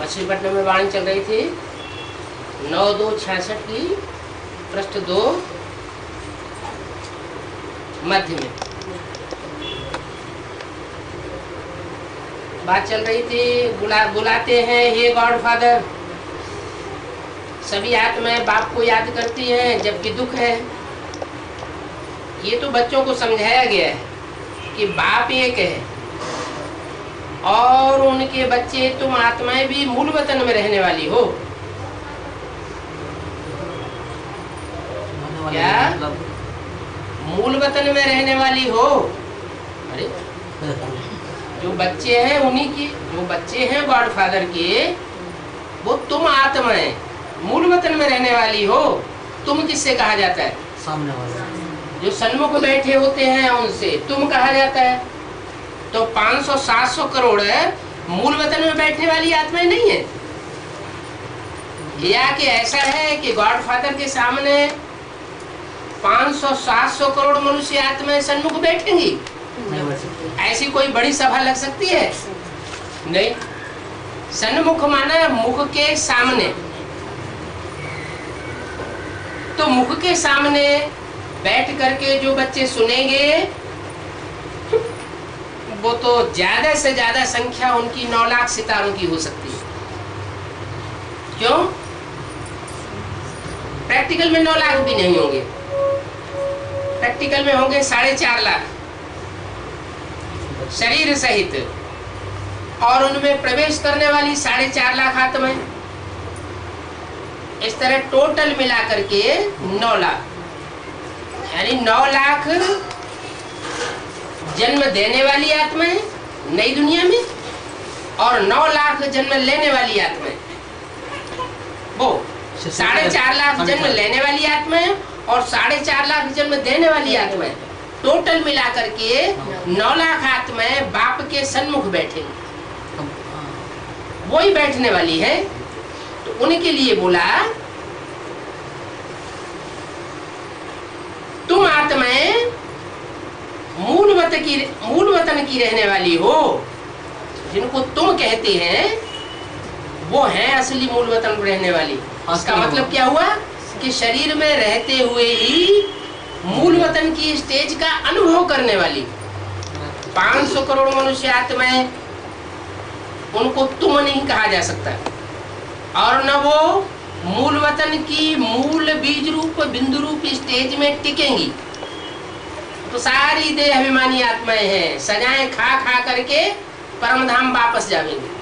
मछलीपट्टनम में वाणी चल रही थी 9/2/66 की पृष्ठ 2 मध्य में बात चल रही थी। बुलाते हैं, हे गॉड फादर। सभी आत्माएं बाप को याद करती हैं जबकि दुख है। ये तो बच्चों को समझाया गया है कि बाप एक है और उनके बच्चे तुम आत्माएं भी मूल वतन में रहने वाली हो। क्या मूल वतन में रहने वाली हो? अरे जो बच्चे हैं उन्हीं की, जो बच्चे हैं गॉड फादर के, वो तुम आत्माएं मूल वतन में रहने वाली हो। तुम किससे कहा जाता है? सामने वाला जो सन्मुख बैठे होते हैं उनसे तुम कहा जाता है। तो 500-700 करोड़ मूल वतन में बैठने वाली आत्माएं नहीं है। या कि ऐसा है कि गॉड फादर के सामने 500-700 करोड़ मनुष्य आत्माएं सन्मुख बैठेंगी? ऐसी कोई बड़ी सभा लग सकती है? नहीं। सन्मुख माना मुख के सामने। तो मुख के सामने बैठ करके जो बच्चे सुनेंगे वो तो ज्यादा से ज्यादा संख्या उनकी 9 लाख सितारों की हो सकती है। क्यों? प्रैक्टिकल में 9 लाख भी नहीं होंगे, प्रैक्टिकल में होंगे 4.5 लाख शरीर सहित, और उनमें प्रवेश करने वाली 4.5 लाख आत्माएं। इस तरह टोटल मिला करके 9 लाख, यानी 9 लाख जन्म देने वाली आत्माएं नई दुनिया में और 9 लाख जन्म लेने वाली आत्माएं। वो 4.5 लाख जन्म लेने वाली आत्माएं और 4.5 लाख जन्म देने वाली आत्माएं, टोटल मिला करके 9 लाख आत्माएं बाप के सन्मुख बैठेंगी। वो ही बैठने वाली है। तो उनके लिए बोला तुम आत्माएं मूल वतन की रहने वाली हो। जिनको तुम कहते हैं वो है असली मूल वतन रहने वाली। इसका मतलब क्या हुआ कि शरीर में रहते हुए ही मूल वतन की स्टेज का अनुभव करने वाली 500 करोड़ मनुष्य आत्माएं, उनको तुम नहीं कहा जा सकता, और न वो मूल वतन की मूल बीज रूप बिंदु रूप स्टेज में टिकेंगी। तो सारी देह अभिमानी आत्माएं हैं, सजाएं खा खा करके परम धाम वापस जाएंगे।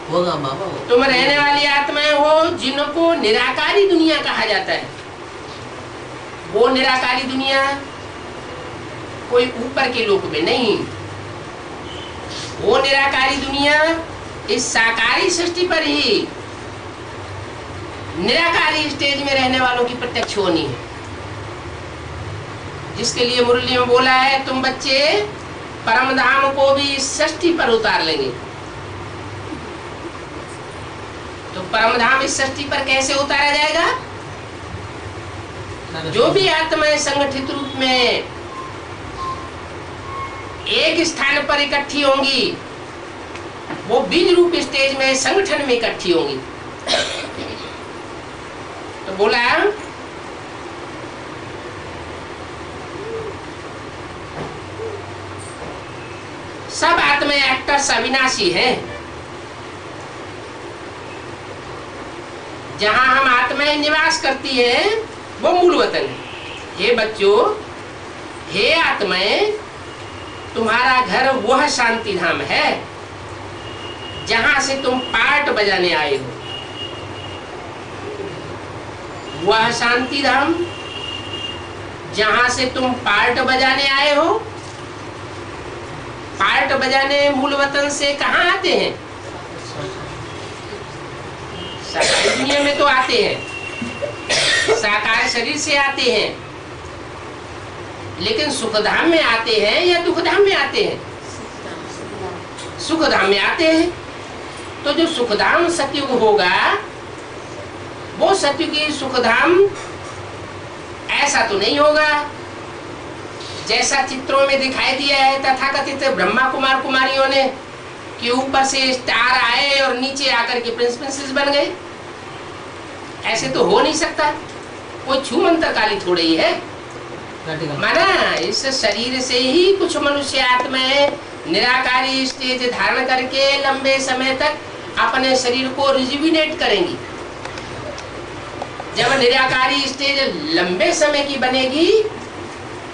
होगा बाबा। तुम रहने वाली आत्माएं हो जिनको निराकारी दुनिया कहा जाता है। वो निराकारी दुनिया कोई ऊपर के लोक में नहीं, वो निराकारी दुनिया इस साकारी सृष्टि पर ही निराकारी स्टेज में रहने वालों की प्रत्यक्ष होनी है। जिसके लिए मुरली में बोला है तुम बच्चे परम धाम को भी सृष्टि पर उतार लेंगे। तो परम धाम इस सृष्टि पर कैसे उतारा जाएगा? जो भी आत्माएं संगठित रूप में एक स्थान पर इकट्ठी होंगी वो बीज रूप स्टेज में संगठन में इकट्ठी होंगी। तो बोला सब आत्माएं एक्टर्स अविनाशी हैं। जहां हम आत्माएं निवास करती हैं वो मूल वतन है। हे बच्चों, हे आत्माएं, तुम्हारा घर वह शांति धाम है जहां से तुम पार्ट बजाने आए हो। वह शांति धाम जहां से तुम पार्ट बजाने आए हो। पार्ट बजाने मूल वतन से कहाँ आते हैं? साकार दुनिया में तो आते हैं, साकार शरीर से आते हैं, लेकिन सुखधाम में आते हैं या दुखधाम में आते हैं? सुखधाम में आते हैं। तो जो सुखधाम सतयुग होगा वो सतयुगी सुखधाम ऐसा तो नहीं होगा जैसा चित्रों में दिखाई दिया है तथाकथित ब्रह्मा कुमार कुमारियों ने कि ऊपर से स्टार आए और नीचे आकर के प्रिंस प्रिंसेस बन गए? ऐसे तो हो नहीं सकता। कोई छू मंत्र काली थोड़ी ही है। माना इस शरीर से ही कुछ मनुष्य आत्माएं निराकारी स्टेज धारण करके लंबे समय तक अपने शरीर को रिजुविनेट करेंगी। जब निराकारी स्टेज लंबे समय की बनेगी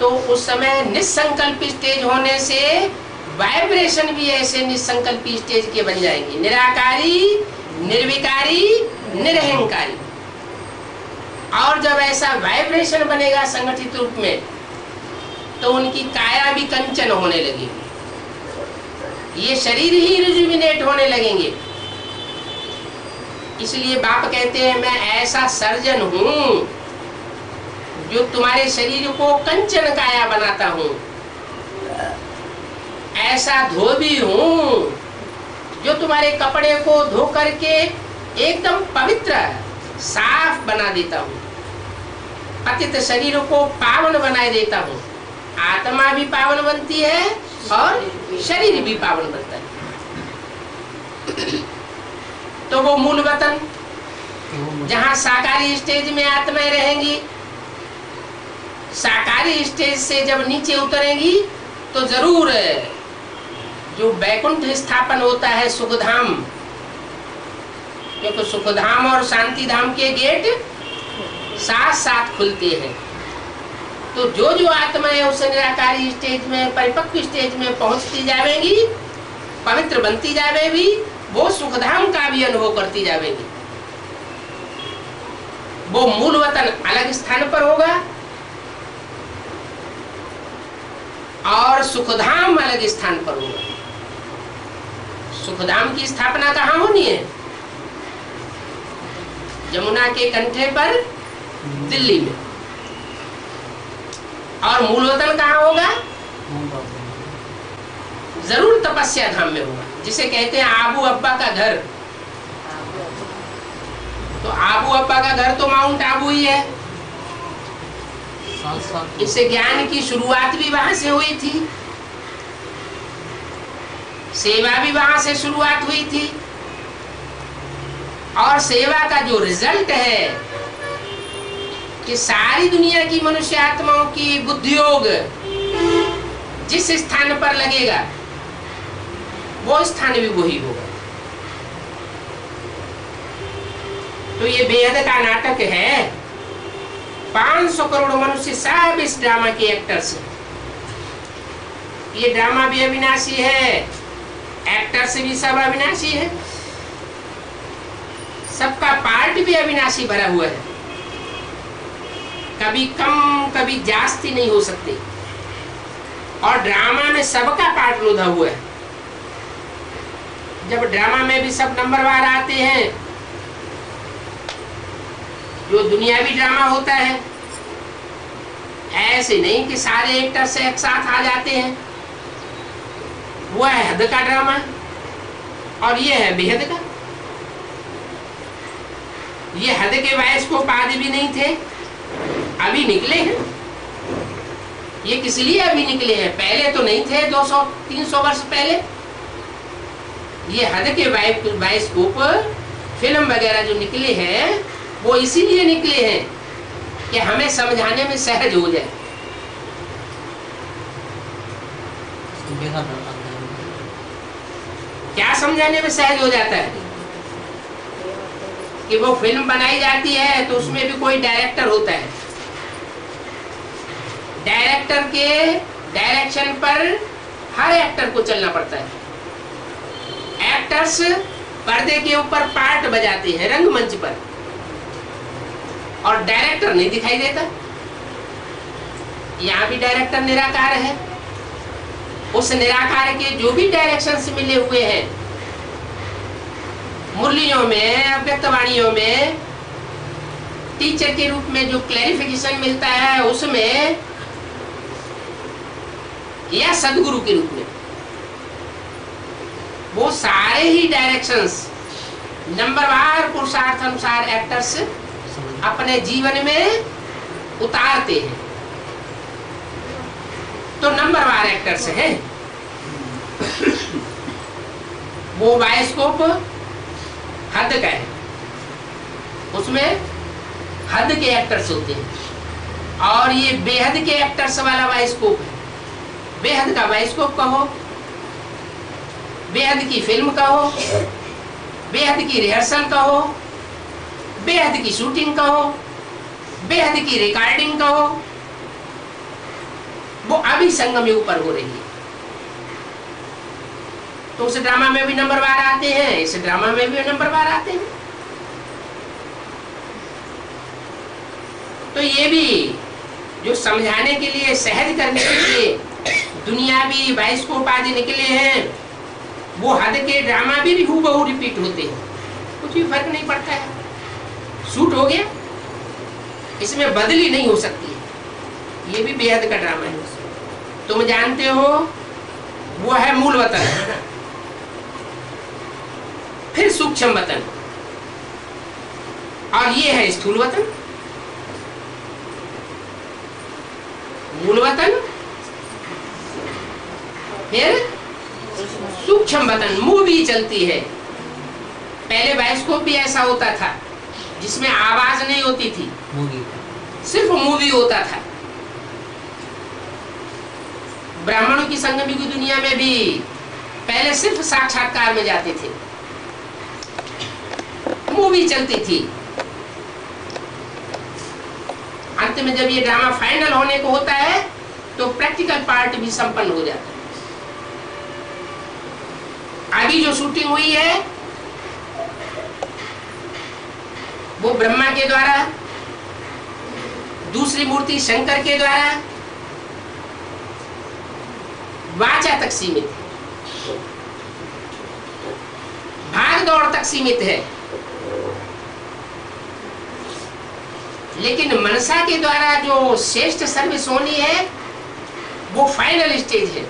तो उस समय निसंकल्प स्टेज होने से वाइब्रेशन भी ऐसे निसंकल्पी स्टेज के बन जाएंगे। निराकारी, निर्विकारी, निरहंकारी। और जब ऐसा वाइब्रेशन बनेगा संगठित रूप में तो उनकी काया भी कंचन होने लगेगी। ये शरीर ही रिजुविनेट होने लगेंगे। इसलिए बाप कहते हैं मैं ऐसा सर्जन हूं जो तुम्हारे शरीर को कंचन काया बनाता हूं। ऐसा धोबी हूं जो तुम्हारे कपड़े को धो करके एकदम पवित्र साफ बना देता हूं। पतित शरीर को पावन बनाए देता हूं। आत्मा भी पावन बनती है और शरीर भी पावन बनता है। तो वो मूल वतन जहां साकारी स्टेज में आत्माएं रहेंगी, साकारी स्टेज से जब नीचे उतरेंगी तो जरूर जो वैकुंठ स्थापन होता है सुखधाम, क्योंकि सुखधाम और शांति धाम के गेट साथ साथ खुलते हैं। तो जो जो आत्माएं उस निराकारी स्टेज में, परिपक्व स्टेज में पहुंचती जाएंगी, पवित्र बनती जाएगी, वो सुखधाम का भी अनुभव करती जाएगी। वो मूल वतन अलग स्थान पर होगा और सुखधाम अलग स्थान पर होगा। सुखधाम की स्थापना कहाँ होनी है? यमुना के कंठे पर दिल्ली में। और मूल वतन कहाँ होगा? जरूर तपस्या धाम में होगा, जिसे कहते हैं आबू अब्बा का घर। तो आबू अब्बा का घर तो माउंट आबू ही है। इससे ज्ञान की शुरुआत भी वहां से हुई थी, सेवा भी वहां से शुरुआत हुई थी। और सेवा का जो रिजल्ट है कि सारी दुनिया की मनुष्य आत्माओं की बुद्धियोग जिस स्थान पर लगेगा वो स्थान भी वही होगा। तो ये बेहद का नाटक है। 500 करोड़ मनुष्य सब इस ड्रामा के एक्टर्स हैं। ये ड्रामा भी अविनाशी है, एक्टर्स भी सब अविनाशी है, सबका पार्ट भी अविनाशी भरा हुआ है। कभी कम कभी जास्ती नहीं हो सकते। और ड्रामा में सबका पार्ट लोधा हुआ है। जब ड्रामा में भी सब नंबरवार आते हैं, जो दुनियावी ड्रामा होता है, ऐसे नहीं कि सारे एक्टर्स एक साथ आ जाते हैं। वो है हद का ड्रामा और ये है बेहद का। ये हद के बायोस्कोप आदि भी नहीं थे, अभी निकले हैं। ये किस लिए अभी निकले हैं? पहले तो नहीं थे। 200-300 वर्ष पहले ये हद के बायोस्कोप फिल्म वगैरह जो निकले हैं वो इसीलिए निकले हैं कि हमें समझाने में सहज हो जाए। क्या समझाने में सहज हो जाता है? कि वो फिल्म बनाई जाती है तो उसमें भी कोई डायरेक्टर होता है। डायरेक्टर के डायरेक्शन पर हर एक्टर को चलना पड़ता है। एक्टर्स पर्दे के ऊपर पार्ट बजाते हैं रंगमंच पर, और डायरेक्टर नहीं दिखाई देता। यहाँ भी डायरेक्टर निराकार है। उस निराकार के जो भी डायरेक्शंस मिले हुए हैं, मुरलियों में, अव्यक्तवाणियों में, टीचर के रूप में जो क्लैरिफिकेशन मिलता है उसमें, या सदगुरु के रूप में, वो सारे ही डायरेक्शंस नंबरवार पुरुषार्थ अनुसार एक्टर्स अपने जीवन में उतारते हैं। तो नंबरवार एक्टर्स हैं। वो बायोस्कोप हद का है, उसमें हद के एक्टर्स होते हैं, और ये बेहद के एक्टर्स वाला बायोस्कोप है। बेहद का बायोस्कोप कहो, बेहद की फिल्म कहो, बेहद की रिहर्सल कहो, बेहद की शूटिंग कहो, बेहद की रिकॉर्डिंग कहो, वो अभी संगम युग पर हो रही है। तो उस ड्रामा में भी नंबरवार आते हैं, इस ड्रामा में भी नंबरवार आते हैं। तो ये भी जो समझाने के लिए, सहज करने के लिए दुनियावी बायोस्कोप आदि निकले हैं, वो हद के ड्रामा भी हूबहू रिपीट होते हैं, कुछ भी फर्क नहीं पड़ता है। शूट हो गया, इसमें बदली नहीं हो सकती है। ये भी बेहद का ड्रामा है। तुम जानते हो वो है मूल वतन, फिर सूक्ष्म वतन, और ये है स्थूल वतन। मूल वतन, फिर सूक्ष्म वतन। मूवी चलती है। पहले बायोस्कोप भी ऐसा होता था जिसमें आवाज नहीं होती थी, सिर्फ मूवी होता था। ब्राह्मणों की संगम की दुनिया में भी पहले सिर्फ साक्षात्कार में जाते थे, मूवी चलती थी। अंत में जब ये ड्रामा फाइनल होने को होता है तो प्रैक्टिकल पार्ट भी संपन्न हो जाता है। अभी जो शूटिंग हुई है वो ब्रह्मा के द्वारा, दूसरी मूर्ति शंकर के द्वारा, वाचा तक सीमित है, भाग दौड़ तक सीमित है। लेकिन मनसा के द्वारा जो श्रेष्ठ सर्विस होनी है वो फाइनल स्टेज है,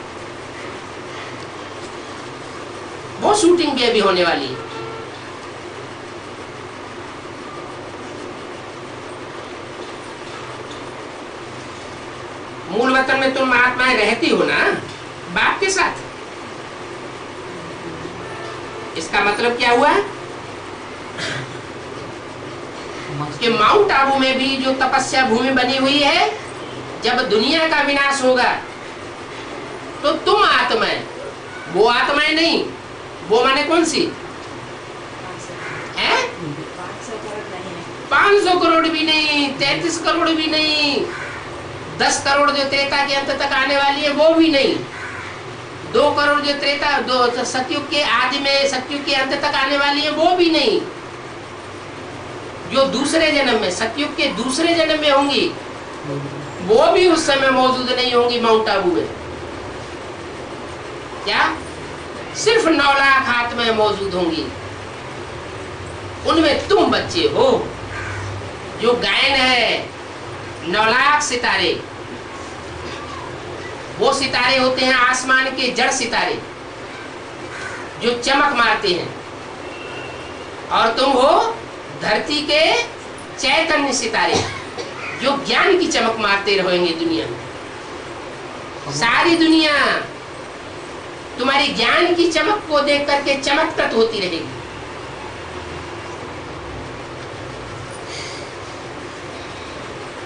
वो शूटिंग भी अभी होने वाली है। मूल वतन में तुम महात्माएं रहती हो ना, बाप के साथ। इसका मतलब क्या हुआ कि माउंट आबू में भी जो तपस्या भूमि बनी हुई है, जब दुनिया का विनाश होगा तो तुम आत्माएं, वो आत्माएं नहीं, वो माने कौन सी है? 500 करोड़ भी नहीं, 33 करोड़ भी नहीं, 10 करोड़ जो त्रेता के अंत तक आने वाली है वो भी नहीं, 2 करोड़ जो त्रेता, दो सतयुग के आदि में, सतयुग के अंत तक आने वाली है वो भी नहीं, जो दूसरे जन्म में, सतयुग के दूसरे जन्म में होंगी वो भी उस समय मौजूद नहीं होंगी माउंट आबू में। क्या? सिर्फ 9 लाख आत्माएं मौजूद होंगी, उनमें तुम बच्चे हो। जो गायन है 9 लाख सितारे, वो सितारे होते हैं आसमान के जड़ सितारे जो चमक मारते हैं, और तुम हो धरती के चैतन्य सितारे जो ज्ञान की चमक मारते रहेंगे दुनिया में। सारी दुनिया तुम्हारी ज्ञान की चमक को देख करके चमत्कृत होती रहेगी।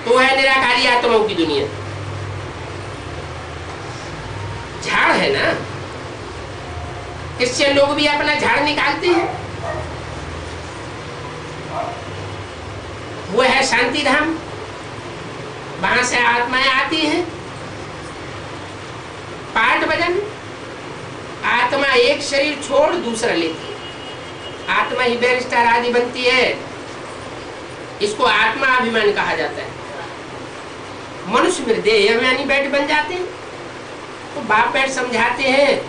तो है निराकारी आत्माओं की दुनिया। झाड़ है ना, क्रिश्चियन लोग भी अपना झाड़ निकालते हैं, वो है शांति धाम, वहां से आत्माएं आती हैं। पाठ भजन, आत्मा एक शरीर छोड़ दूसरा लेती है, आत्मा ही बैरिस्टर आदि बनती है, इसको आत्मा अभिमान कहा जाता है। मनुष्य फिर देह अभिमानी बैठ बन जाते हैं। तो बाप बैठ समझाते हैं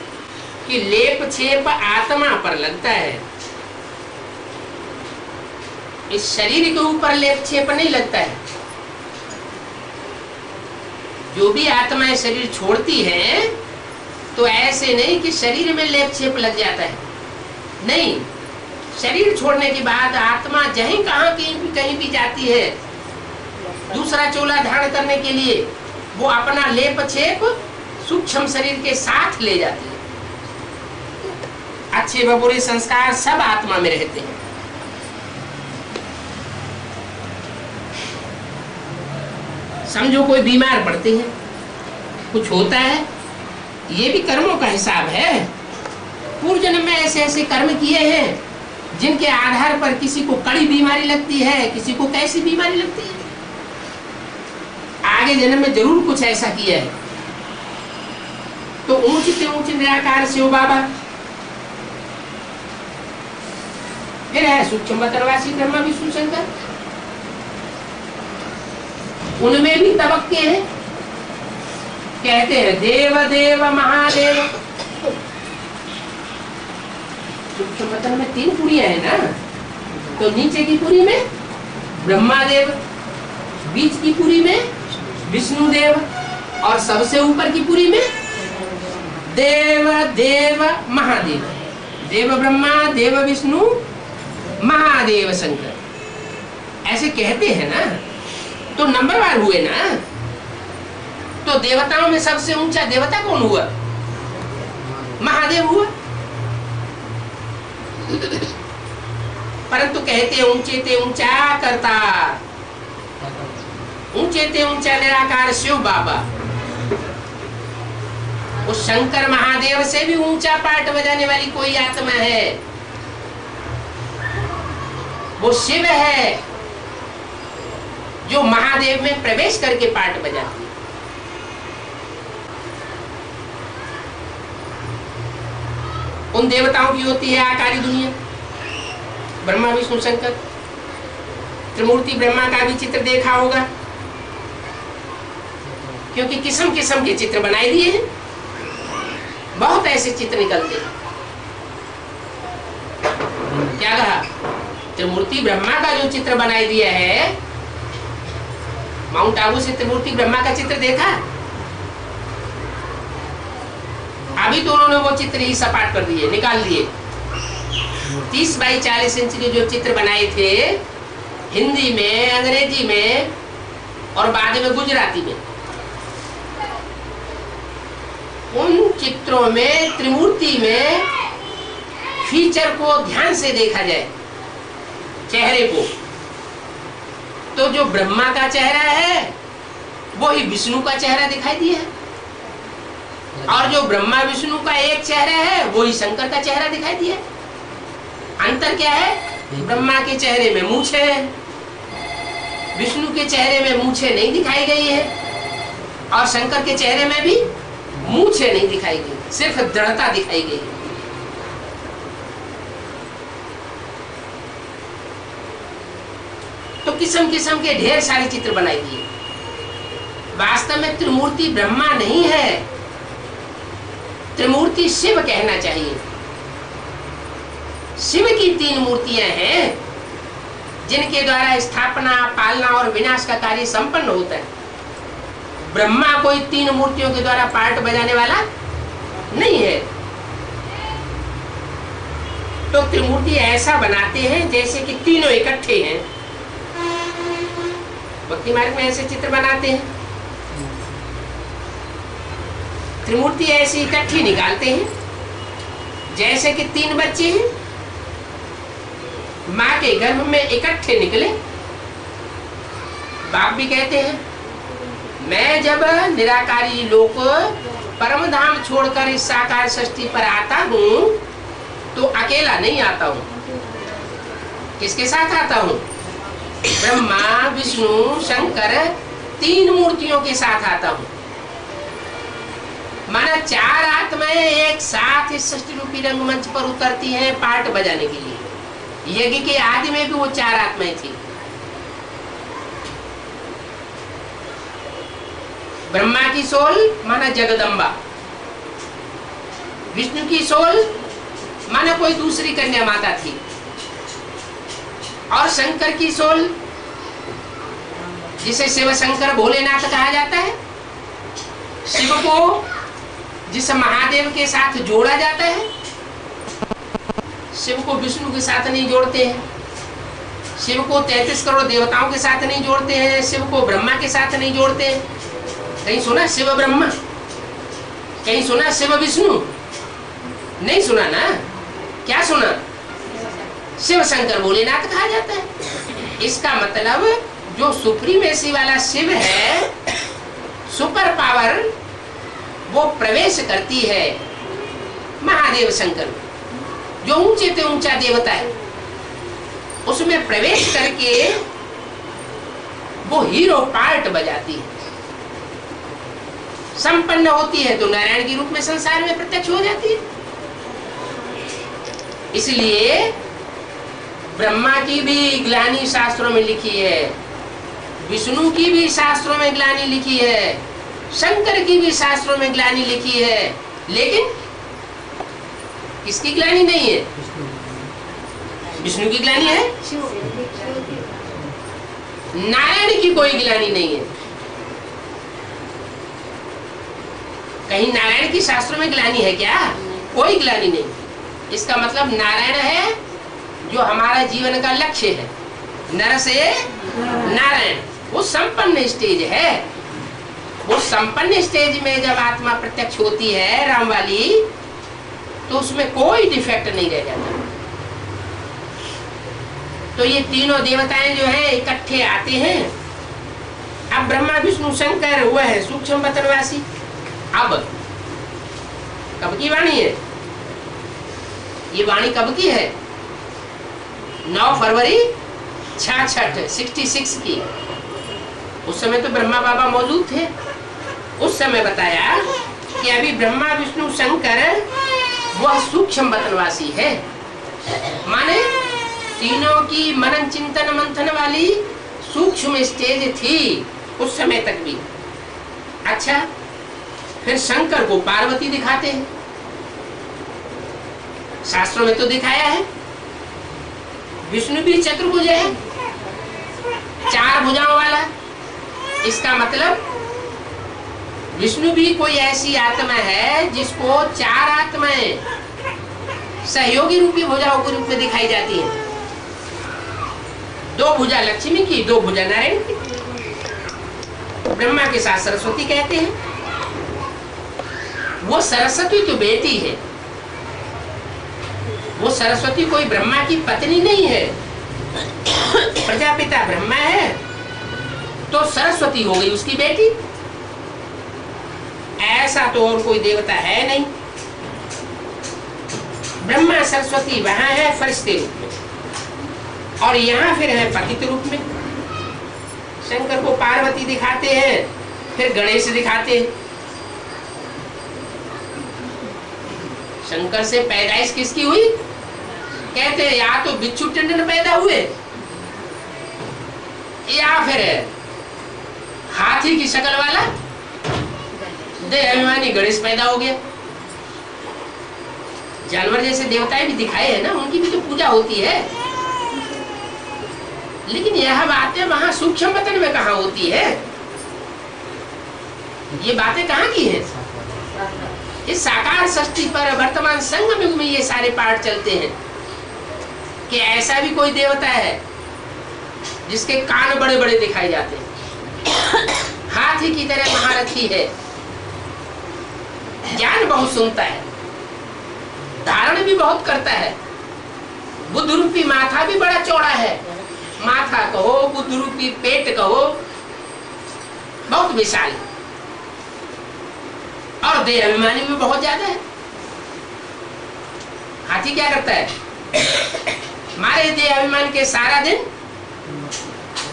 कि लेप छेप आत्मा पर लगता है, इस शरीर के ऊपर लेप छेप नहीं लगता है। जो भी आत्माएं शरीर छोड़ती है तो ऐसे नहीं कि शरीर में लेप छेप लग जाता है, नहीं। शरीर छोड़ने के बाद आत्मा जहीं कहीं भी जाती है दूसरा चोला धारण करने के लिए, वो अपना लेप छेप सूक्ष्म शरीर के साथ ले जाती है। अच्छे व बुरे संस्कार सब आत्मा में रहते हैं। समझो कोई बीमार पड़ते हैं, कुछ होता है, ये भी कर्मों का हिसाब है। पूर्व जन्म में ऐसे ऐसे कर्म किए हैं जिनके आधार पर किसी को कड़ी बीमारी लगती है, किसी को कैसी बीमारी लगती है। आगे जन्म में जरूर कुछ ऐसा किया है। तो ऊंच से ऊंच निराकार शिव बाबा, फिर है सूक्ष्म बतरवासी ब्रह्मा विष्णु शंकर, उनमें भी तबक्के हैं। कहते हैं देव देव महादेव। सूक्ष्म बतन में 3 पुरियां है ना, तो नीचे की पुरी में ब्रह्मादेव, बीच की पुरी में विष्णुदेव और सबसे ऊपर की पुरी में देव देव महादेव। देव ब्रह्मा, देव विष्णु, महादेव शंकर, ऐसे कहते हैं ना। तो नंबरवार हुए ना। तो देवताओं में सबसे ऊंचा देवता कौन हुआ? महादेव हुआ। परंतु कहते हैं ऊंचे ते ऊंचा करता, ऊंचे ते ऊंचा निराकार शिव बाबा। उस शंकर महादेव से भी ऊंचा पाठ बजाने वाली कोई आत्मा है, वो शिव है, जो महादेव में प्रवेश करके पाठ बजाती है। उन देवताओं की होती है आकारी दुनिया, ब्रह्मा विष्णु शंकर। त्रिमूर्ति ब्रह्मा का भी चित्र देखा होगा, क्योंकि किस्म किस्म के चित्र बनाए दिए हैं। बहुत ऐसे चित्र निकलते हैं। क्या कहा? त्रिमूर्ति ब्रह्मा का जो चित्र बनाए दिया है, माउंट आबू से त्रिमूर्ति ब्रह्मा का चित्र देखा? अभी तो उन्होंने वो चित्र ही सपाट कर दिए, निकाल दिए। 30 बाई 40 इंच के जो चित्र बनाए थे हिंदी में, अंग्रेजी में और बाद में गुजराती में, उन चित्रों में त्रिमूर्ति में फीचर को ध्यान से देखा जाए, चेहरे को, तो जो ब्रह्मा का चेहरा है वो ही विष्णु का चेहरा दिखाई दिया है, और जो ब्रह्मा विष्णु का एक चेहरा है वो ही शंकर का चेहरा दिखाई दिया है। अंतर क्या है? ब्रह्मा के चेहरे में मूछें है, विष्णु के चेहरे में मूछें नहीं दिखाई गई है, और शंकर के चेहरे में भी मूछें नहीं दिखाई गई, सिर्फ दृढ़ता दिखाई गई। तो किस्म किस्म के ढेर सारे चित्र बनाए दिए। वास्तव में त्रिमूर्ति ब्रह्मा नहीं है, त्रिमूर्ति शिव कहना चाहिए। शिव की 3 मूर्तियां हैं जिनके द्वारा स्थापना, पालना और विनाश का कार्य संपन्न होता है। ब्रह्मा कोई 3 मूर्तियों के द्वारा पाठ बजाने वाला नहीं है। तो त्रिमूर्ति ऐसा बनाते हैं जैसे कि तीनों इकट्ठे हैं। भक्ति मार्ग में ऐसे चित्र बनाते हैं। त्रिमूर्ति ऐसी इकट्ठी निकालते हैं जैसे कि 3 बच्चे हैं, माँ के गर्भ में इकट्ठे निकले। बाप भी कहते हैं मैं जब निराकारी लोक परम धाम छोड़कर इस साकार सृष्टि पर आता हूँ तो अकेला नहीं आता हूँ। किसके साथ आता हूँ? ब्रह्मा विष्णु शंकर 3 मूर्तियों के साथ आता हूँ। माना 4 आत्माएं एक साथ इस सृष्टि रूपी रंगमंच पर उतरती हैं पाठ बजाने के लिए। यज्ञ के आदि में भी वो 4 आत्माएं थी। ब्रह्मा की सोल माना जगदम्बा, विष्णु की सोल माना कोई दूसरी कन्या माता थी, और शंकर की सोल जिसे शिव शंकर भोलेनाथ कहा जाता है, शिव को जिस महादेव के साथ जोड़ा जाता है, शिव को विष्णु के साथ नहीं जोड़ते हैं, शिव को 33 करोड़ देवताओं के साथ नहीं जोड़ते हैं, शिव को ब्रह्मा के साथ नहीं जोड़ते हैं। कहीं सुना शिव ब्रह्मा? कहीं सुना शिव विष्णु? नहीं सुना ना। क्या सुना? शिव शंकर भोलेनाथ कहा जाता है। इसका मतलब जो सुप्रीमेसी वाला शिव है, सुपर पावर, वो प्रवेश करती है महादेव शंकर, जो ऊंचे से ऊंचा देवता है, उसमें प्रवेश करके वो हीरो पार्ट बजाती है, संपन्न होती है, तो नारायण के रूप में संसार में प्रत्यक्ष हो जाती है। इसलिए ब्रह्मा की भी ग्लानि शास्त्रों में लिखी है, विष्णु की भी शास्त्रों में ग्लानि लिखी है, शंकर की भी शास्त्रों में ग्लानि लिखी है, लेकिन किसकी ग्लानि नहीं है? विष्णु की ग्लानि है, नारायण की कोई ग्लानि नहीं है। कहीं नारायण की शास्त्रों में ग्लानि है क्या? कोई ग्लानि नहीं। इसका मतलब नारायण है जो हमारा जीवन का लक्ष्य है, नर से नारायण, वो संपन्न स्टेज है। वो संपन्न स्टेज में जब आत्मा प्रत्यक्ष होती है राम वाली, तो उसमें कोई डिफेक्ट नहीं रह जाता। तो ये तीनों देवताएं जो है इकट्ठे आते हैं। अब ब्रह्मा विष्णु शंकर हुआ है सूक्ष्म वतनवासी। अब कब की वाणी है ये? वाणी कब की है? 9 फरवरी 66 की। उस समय तो ब्रह्मा बाबा मौजूद थे। उस समय बताया कि अभी ब्रह्मा विष्णु शंकर वह सूक्ष्म वतनवासी है, माने तीनों की मनन चिंतन मंथन वाली सूक्ष्म स्टेज थी उस समय तक भी। अच्छा, फिर शंकर को पार्वती दिखाते हैं। शास्त्रों में तो दिखाया है। विष्णु भी चतुर्भुज है, 4 भुजाओं वाला। इसका मतलब विष्णु भी कोई ऐसी आत्मा है जिसको 4 आत्माएं सहयोगी रूपी भुजाओं के रूप में दिखाई जाती है। 2 भुजा लक्ष्मी की, 2 भुजा नारायण की। ब्रह्मा के साथ सरस्वती कहते हैं। वो सरस्वती तो बेटी है, वो सरस्वती कोई ब्रह्मा की पत्नी नहीं है। प्रजापिता ब्रह्मा है तो सरस्वती हो गई उसकी बेटी। ऐसा तो और कोई देवता है नहीं। ब्रह्मा सरस्वती वहां है फरिश्ते रूप में, और यहाँ फिर है पतित रूप में। शंकर को पार्वती दिखाते हैं, फिर गणेश दिखाते हैं। शंकर से पैदाइश किसकी हुई? कहते हैं या तो बिच्छू टंडन पैदा हुए, या फिर हाथी की शक्ल वाला देह अभिमानी गणेश पैदा हो गया। जानवर जैसे देवताएं भी दिखाए हैं ना, उनकी भी तो पूजा होती है। लेकिन यह बातें वहां सूक्ष्म वतन में कहाँ होती है? ये बातें कहाँ की है? इस साकार षष्ठी पर वर्तमान संगम युग में ये सारे पाठ चलते हैं कि ऐसा भी कोई देवता है जिसके कान बड़े बड़े दिखाई जाते हैं, हाथी की तरह महारथी है, ज्ञान बहुत सुनता है, धारण भी बहुत करता है, बुद्ध रूपी माथा भी बड़ा चौड़ा है। माथा कहो, बुद्ध रूपी पेट कहो, बहुत विशाल है, और देह अभिमानी भी बहुत ज्यादा है। हाथी क्या करता है? हमारे देह अभिमान के सारा दिन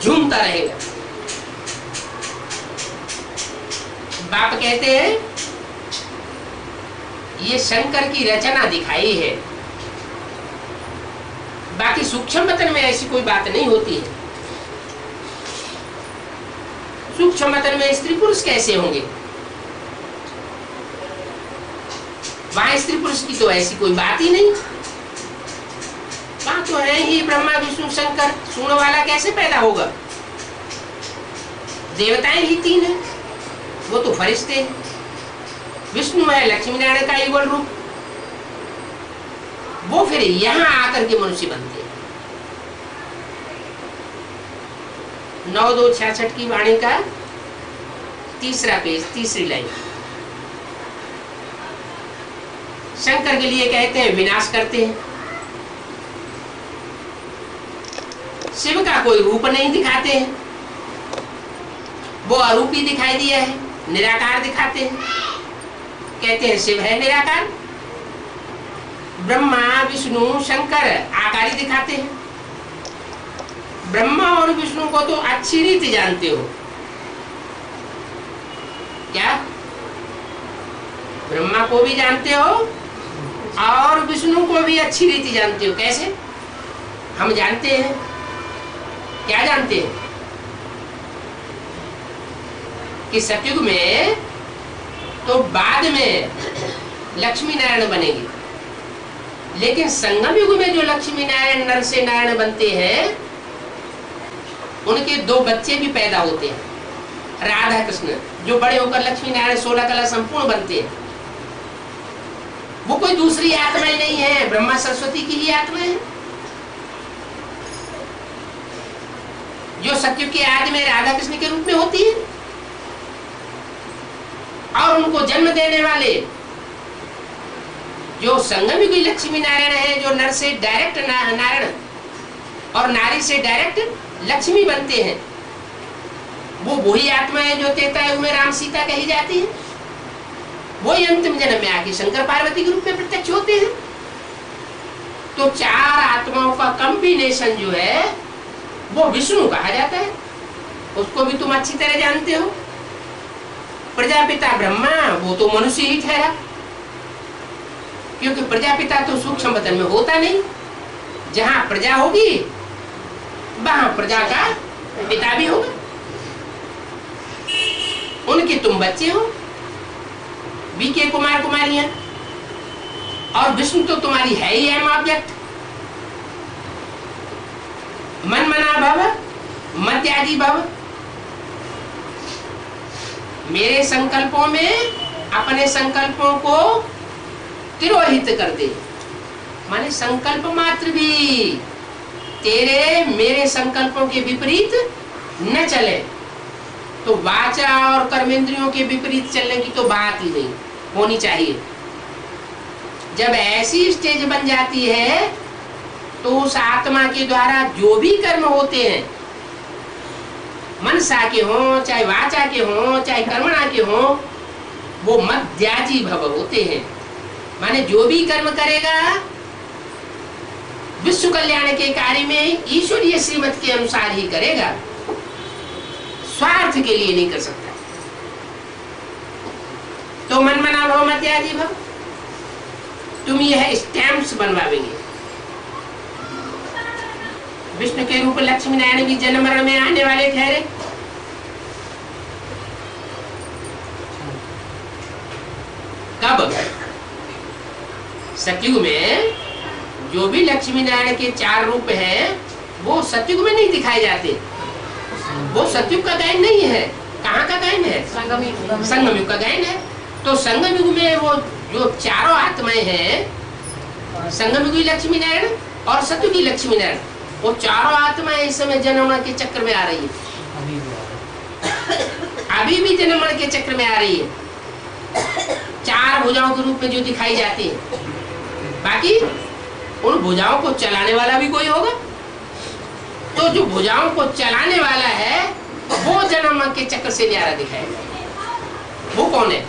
झूमता रहेगा। बाप कहते हैं ये शंकर की रचना दिखाई है, बाकी सूक्ष्म वतन में ऐसी कोई बात नहीं होती है। सूक्ष्म वतन में स्त्री पुरुष कैसे होंगे? वहां स्त्री पुरुष की तो ऐसी कोई बात ही नहीं। वहां तो है ही ब्रह्मा विष्णु शंकर, सुनने वाला कैसे पैदा होगा? देवताएं ही 3 हैं, वो तो फरिश्ते हैं। विष्णु है लक्ष्मी नारायण का युगल रूप, वो फिर यहां आकर के मनुष्य बनते हैं। 9-2-66 की वाणी का 3रा पेज, 3री लाइन। शंकर के लिए कहते हैं विनाश करते हैं। शिव का कोई रूप नहीं दिखाते हैं, वो अरूपी दिखाई दिया है, निराकार दिखाते हैं, कहते हैं शिव है निराकार। ब्रह्मा विष्णु शंकर आकारी दिखाते हैं। ब्रह्मा और विष्णु को तो अच्छी रीति जानते हो क्या? ब्रह्मा को भी जानते हो और विष्णु को भी अच्छी रीति जानते हो। कैसे? हम जानते हैं, क्या जानते हैं कि सतयुग में तो बाद में लक्ष्मी नारायण बनेंगे, लेकिन संगम युग में जो लक्ष्मी नारायण नर से नारायण बनते हैं उनके 2 बच्चे भी पैदा होते हैं, राधा कृष्ण, जो बड़े होकर लक्ष्मी नारायण 16 कला संपूर्ण बनते हैं। वो कोई दूसरी आत्माएं नहीं है, ब्रह्मा सरस्वती की ही आत्मा है। जो सतयुग के आदि में राधा कृष्ण के रूप में होती है और उनको जन्म देने वाले जो संगम युगी लक्ष्मी नारायण है, जो नर से डायरेक्ट नारायण और नारी से डायरेक्ट लक्ष्मी बनते हैं, वो वही आत्मा है जो त्रेता युग में राम सीता कही जाती है। वही अंतिम जन्म में आके शंकर पार्वती के रूप में प्रत्यक्ष होते हैं। तो 4 आत्माओं का कॉम्बिनेशन जो है वो विष्णु कहा जाता है। उसको भी तुम अच्छी तरह जानते हो। प्रजापिता ब्रह्मा वो तो मनुष्य ही ठहरा, क्योंकि प्रजापिता तो सूक्ष्म बदन में होता नहीं। जहां प्रजा होगी वहां प्रजा का पिता भी होगा। उनके तुम बच्चे हो, बीके कुमार कुमारियां, और विष्णु तो तुम्हारी है ही एम ऑब्जेक्ट। मन मना भव मत्यादि भव। मेरे संकल्पों में अपने संकल्पों को तिरोहित कर दे, माने संकल्प मात्र भी तेरे मेरे संकल्पों के विपरीत न चले। तो वाचा और कर्मेंद्रियों के विपरीत चलने की तो बात ही नहीं होनी चाहिए। जब ऐसी स्टेज बन जाती है तो उस आत्मा के द्वारा जो भी कर्म होते हैं, मनसा के हो चाहे वाचा के हो चाहे कर्मणा के हो, वो मध्याजी भव होते हैं। माने जो भी कर्म करेगा विश्व कल्याण के कार्य में ईश्वरीय श्रीमत के अनुसार ही करेगा, स्वार्थ के लिए नहीं कर सकता। तो मन मना भव मत्याजी भव, तुम यह स्टैम्प्स बनवाएंगे। विष्णु के रूप लक्ष्मी नारायण भी जन्म मरण में आने वाले ठहरे। कब? सतयुग में जो भी लक्ष्मी नारायण के 4 रूप हैं वो सतयुग में नहीं दिखाए जाते। वो सतयुग का गायन नहीं है। कहाँ का गायन है? संगम युग का गायन है। तो संगम युग में वो जो चारों आत्माएं हैं, संगम युगी लक्ष्मी नारायण और सतयुगी लक्ष्मी नारायण, वो चारों आत्माएं इस समय जन्म के चक्र में आ रही है। अभी भी जन्म के चक्र में आ रही है, 4 भुजाओं के रूप में जो दिखाई जाती है। बाकी उन भुजाओं को चलाने वाला भी कोई होगा। तो जो भुजाओं को चलाने वाला है वो जन्म के चक्र से न्यारा दिखाएगा। वो कौन है?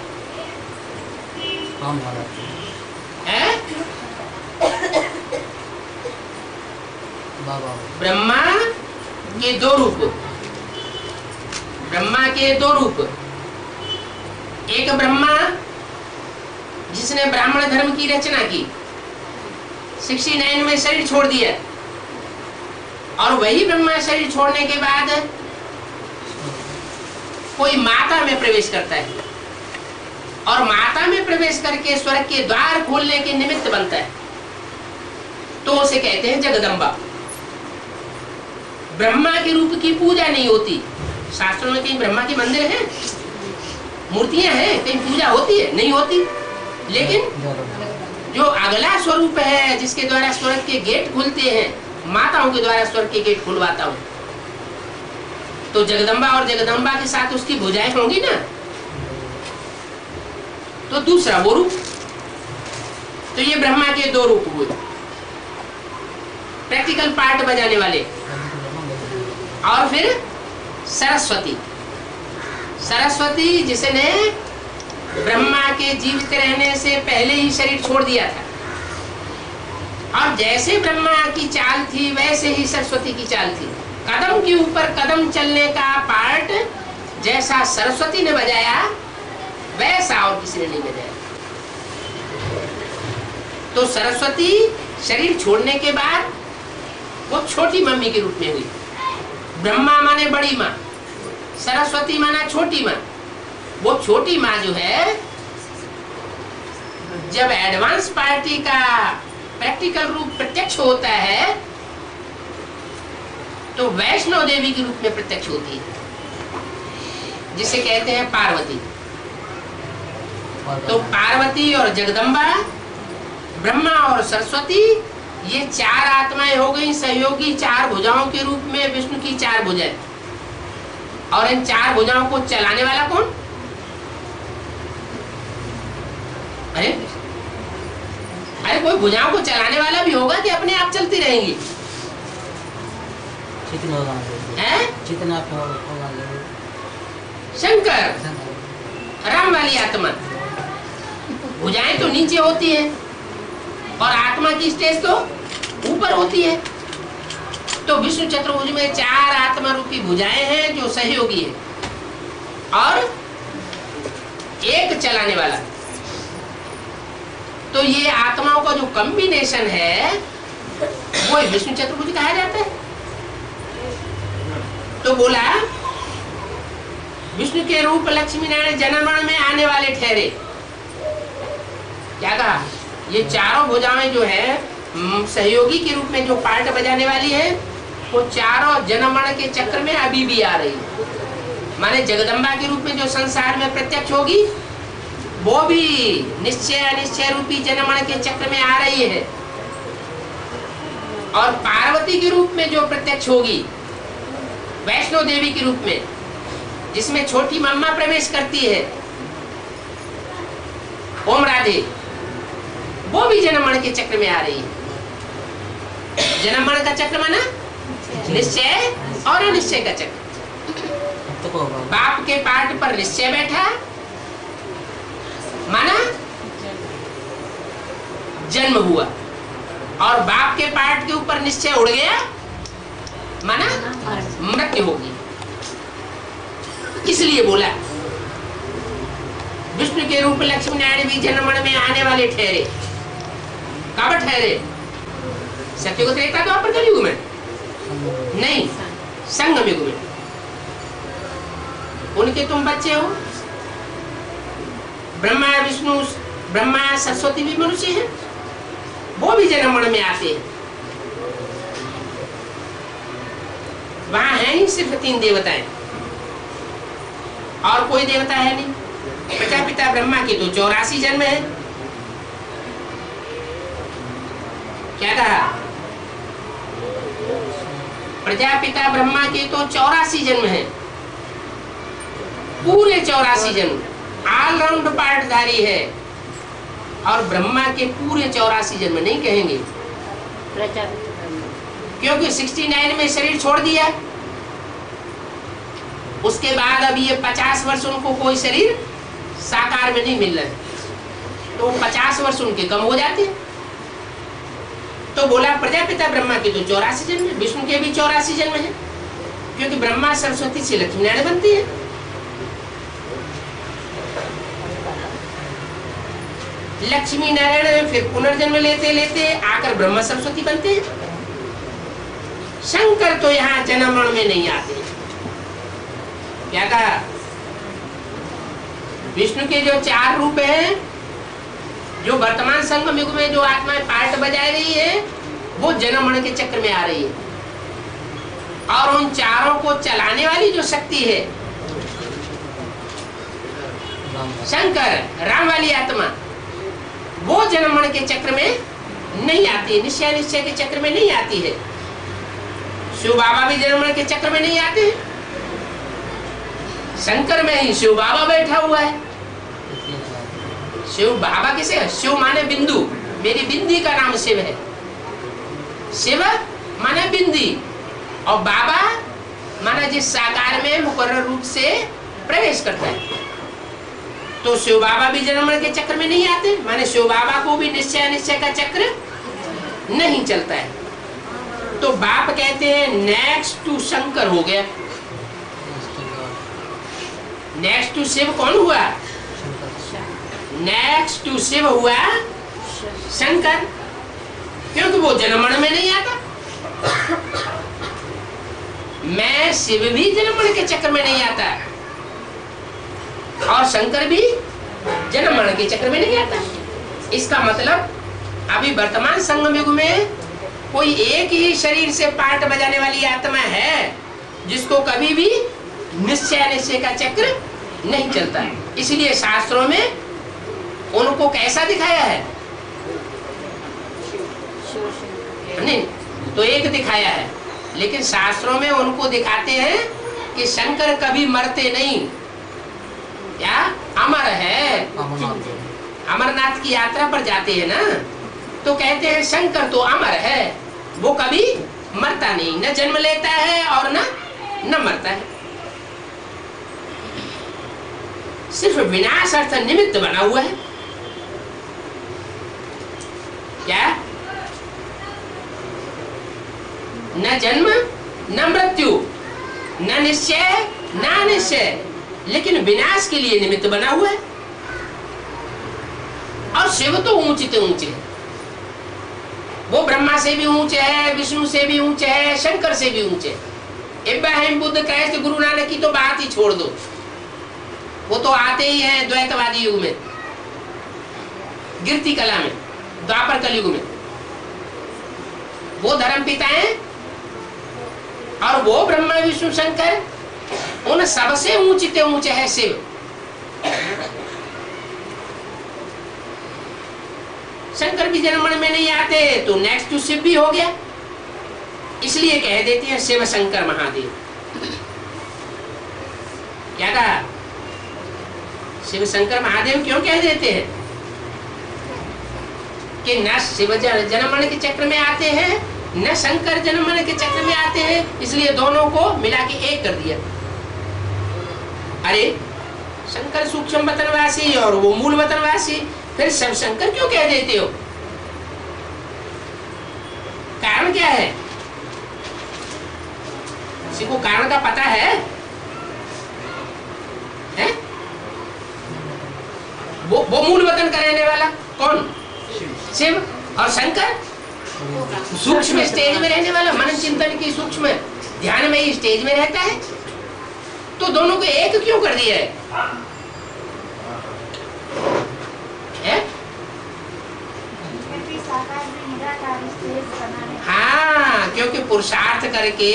ब्रह्मा के 2 रूप। ब्रह्मा के 2 रूप। एक ब्रह्मा जिसने ब्राह्मण धर्म की रचना की, 69 में शरीर छोड़ दिया, और वही ब्रह्मा शरीर छोड़ने के बाद कोई माता में प्रवेश करता है और माता में प्रवेश करके स्वर्ग के द्वार खोलने के निमित्त बनता है, तो उसे कहते हैं जगदम्बा। ब्रह्मा के रूप की पूजा नहीं होती। शास्त्रों में कहीं ब्रह्मा के मंदिर हैं, मूर्तियां हैं, कहीं पूजा होती है? नहीं होती। लेकिन जो अगला स्वरूप है जिसके द्वारा स्वर्ग के गेट खुलते हैं, माताओं के द्वारा स्वर्ग के गेट खुलवाता हूं, तो जगदम्बा और जगदम्बा के साथ उसकी भुजाएं होंगी ना। तो दूसरा वो रूप। तो ये ब्रह्मा के 2 रूप हुए। प्रैक्टिकल पार्ट बजाने वाले और फिर सरस्वती। सरस्वती जिसने ब्रह्मा के जीवित रहने से पहले ही शरीर छोड़ दिया था, और जैसे ब्रह्मा की चाल थी वैसे ही सरस्वती की चाल थी। कदम के ऊपर कदम चलने का पार्ट जैसा सरस्वती ने बजाया वैसा और किसी ने नहीं बजाया। तो सरस्वती शरीर छोड़ने के बाद वो छोटी मम्मी के रूप में हुई। ब्रह्मा माने बड़ी माँ, सरस्वती माना छोटी माँ। वो छोटी माँ जो है, जब एडवांस पार्टी का प्रैक्टिकल रूप प्रत्यक्ष होता है तो वैष्णव देवी के रूप में प्रत्यक्ष होती है, जिसे कहते हैं पार्वती। तो पार्वती और जगदम्बा, ब्रह्मा और सरस्वती, ये चार आत्माएं हो गई सहयोगी चार भुजाओं के रूप में। विष्णु की चार भुजाएं, और इन चार भुजाओं को चलाने वाला कौन? अरे कोई भुजाओं को चलाने वाला भी होगा कि अपने आप चलती रहेंगी? शंकर, राम वाली आत्मा। भुजाएं तो नीचे होती है और आत्मा की स्टेज तो ऊपर होती है। तो विष्णु चतुर्भुज में चार आत्मा रूपी भुजाएं हैं जो सहयोगी है, और एक चलाने वाला। तो ये आत्माओं का जो कॉम्बिनेशन है वो विष्णु चतुर्भुज कहा जाता है। तो बोला विष्णु के रूप लक्ष्मी नारायण जनमरण में आने वाले ठहरे। क्या कहा? ये चारों भुजाएं जो है सहयोगी के रूप में जो पार्ट बजाने वाली है, वो चारों जनमरण के चक्र में अभी भी आ रही है। माने जगदम्बा के रूप में जो संसार में प्रत्यक्ष होगी, वो भी निश्चय अनिश्चय रूपी जनमरण के चक्र में आ रही है। और पार्वती के रूप में जो प्रत्यक्ष होगी वैष्णो देवी के रूप में, जिसमें छोटी मम्मा प्रवेश करती है, ओम राधे, वो भी जनमरण के चक्र में आ रही है। जनमरण का चक्र माना निश्चय और अनिश्चय का चक्र। बाप के पार्ट पर निश्चय बैठा माना जन्म हुआ, और बाप के पार्ट के ऊपर निश्चय उड़ गया माना मृत्यु होगी। इसलिए बोला विष्णु के रूप लक्ष्मी नारायण भी जनमण में आने वाले ठहरे। कब ठहरे? सत्युग त्रेता द्वापर कलयुग में नहीं, संगम युग में। उनके तुम बच्चे हो। ब्रह्मा विष्णु, ब्रह्मा सरस्वती भी मनुष्य हैं, वो भी जनमण में आते हैं। वहां है ही सिर्फ 3 देवताएं, और कोई देवता है नहीं। प्रजापिता ब्रह्मा के तो 84 जन्म है। क्या कहा? प्रजापिता ब्रह्मा के तो 84 जन्म है, पूरे 84 जन्म ऑलराउंड पार्टधारी है। और ब्रह्मा के पूरे 84 जन्म नहीं कहेंगे, क्योंकि 69 में शरीर छोड़ दिया। उसके बाद अभी ये 50 वर्ष उनको कोई शरीर साकार में नहीं मिल रहा है, तो 50 वर्ष उनके कम हो जाते हैं। तो बोला प्रजापिता ब्रह्मा के तो 84 जन्म है, विष्णु के भी 84 जन्म है, क्योंकि ब्रह्मा सरस्वती से लक्ष्मी नारायण बनती है। लक्ष्मी नारायण फिर पुनर्जन्म लेते लेते आकर ब्रह्मा सरस्वती बनते हैं। शंकर तो यहाँ जनमरण में नहीं आते। क्या कहा? विष्णु के जो 4 रूप हैं, जो वर्तमान संगम युग में जो आत्माएं पार्ट बजा रही है, वो जनमरण के चक्र में आ रही है। और उन चारों को चलाने वाली जो शक्ति है शंकर, राम वाली आत्मा, वो जनमरण के चक्र में नहीं आती है, निश्चय निश्चय के चक्र में नहीं आती है। शिव बाबा भी जनमरण के चक्र में नहीं आते हैं। शंकर में ही शिव बाबा बैठा हुआ है। शिव बाबा किसे है? शिव माने बिंदु, मेरी बिंदी का नाम शिव है। शिव माने बिंदी, और बाबा माना जिस साकार में मुकर्रर रूप से प्रवेश करता है। तो शिव बाबा भी जन्म मरण के चक्र में नहीं आते, माने शिव बाबा को भी निश्चय अनिश्चय का चक्र नहीं चलता है। तो बाप कहते हैं नेक्स्ट टू शंकर हो गया। नेक्स्ट टू शिव कौन हुआ? नेक्स्ट टू शिव हुआ शंकर, क्योंकि वो जन्म मरण में नहीं आता। मैं शिव भी जन्म मरण के चक्र में नहीं आता और शंकर भी जन्म मरण के चक्र में नहीं आता। इसका मतलब अभी वर्तमान संगम युग में कोई एक ही शरीर से पार्ट बजाने वाली आत्मा है जिसको कभी भी निश्चय अनिश्चय का चक्र नहीं चलता। इसलिए शास्त्रों में उनको कैसा दिखाया है? नहीं, तो एक दिखाया है, लेकिन शास्त्रों में उनको दिखाते हैं कि शंकर कभी मरते नहीं, क्या अमर है। अमरनाथ की यात्रा पर जाते हैं ना, तो कहते हैं शंकर तो अमर है, वो कभी मरता नहीं, न जन्म लेता है और न मरता है। सिर्फ विनाश अर्थ निमित्त बना हुआ है। क्या? न जन्म न मृत्यु, न निश्चय न अनिश्चय, लेकिन विनाश के लिए निमित्त बना हुआ है। और शिव तो ऊंचे से ऊंचे है, वो ब्रह्मा से भी ऊंचे है, विष्णु से भी ऊंचे है, शंकर से भी ऊंचे। इब्राहिम, बुद्ध, क्राइस्ट, गुरु नानक की तो बात ही छोड़ दो, वो तो आते ही हैं द्वैतवादी युग में, गिरती कला में, द्वापर कलयुग में। वो धर्म पिता हैं और वो ब्रह्मा विष्णु शंकर, उन सबसे ऊंचे ऊंचे है शिव। शंकर भी जन्म मरण में नहीं आते, तो नेक्स्ट टू शिव भी हो गया। इसलिए कह देते हैं शिव शंकर महादेव। क्या कहा? शिव शंकर महादेव क्यों कह देते हैं? कि न शिव जन्म मरण के चक्र में आते हैं, न शंकर जन्म मरण के चक्र में आते हैं, इसलिए दोनों को मिला के एक कर दिया। अरे शंकर सूक्ष्म वतनवासी और वो मूल वतनवासी, फिर शिव शंकर क्यों कह देते हो? कारण क्या है? किसी को कारण का पता है? वो मूल वतन का रहने वाला कौन? शिव। और शंकर सूक्ष्म स्टेज में रहने वाला, मनन चिंतन की सूक्ष्म ध्यान में ही स्टेज में रहता है। तो दोनों को एक क्यों कर दिया है? हाँ, क्योंकि पुरुषार्थ करके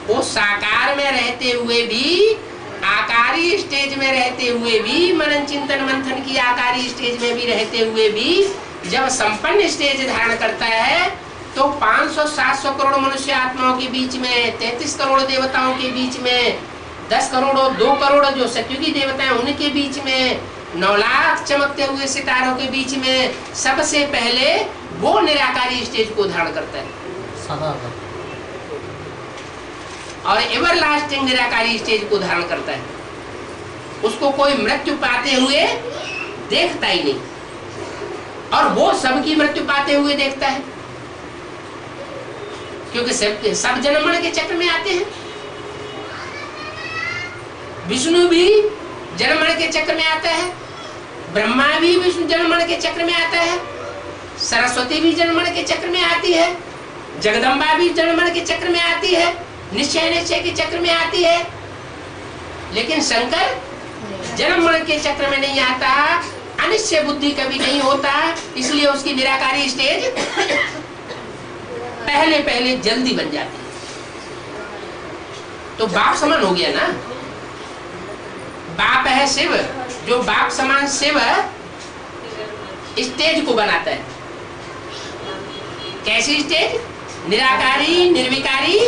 वो साकार में रहते हुए भी, आकारी स्टेज में रहते हुए भी, मनन चिंतन मंथन की आकारी स्टेज में भी रहते हुए भी, जब संपन्न स्टेज धारण करता है तो 500-700 करोड़ मनुष्य आत्माओं के बीच में, 33 करोड़ देवताओं के बीच में, 10 करोड़ 2 करोड़ जो सत्युगी देवता हैं उनके बीच में, 9 लाख चमकते हुए सितारों के बीच में, सबसे पहले वो निराकारी स्टेज को धारण करता है और एवरलास्टिंग निराकारी स्टेज को धारण करता है। उसको कोई मृत्यु पाते हुए देखता ही नहीं, और वो सबकी मृत्यु पाते हुए देखता है, क्योंकि सब जन्म मरण के चक्र में आते हैं। विष्णु भी जन्म मरण के चक्र में आता है, ब्रह्मा भी विष्णु जन्म मरण के चक्र में आता है, सरस्वती भी जन्म मरण के चक्र में आती है, जगदम्बा भी जन्म मरण के चक्र में आती है, निश्चय निश्चय के चक्र में आती है। लेकिन शंकर जन्म मरण के चक्र में नहीं आता, अनिश्चय बुद्धि कभी नहीं होता, इसलिए उसकी निराकारी स्टेज पहले पहले जल्दी बन जाती है। तो बाप समान हो गया ना, बाप है शिव, जो बाप समान शिव स्टेज को बनाता है। कैसी स्टेज? निराकारी, निर्विकारी,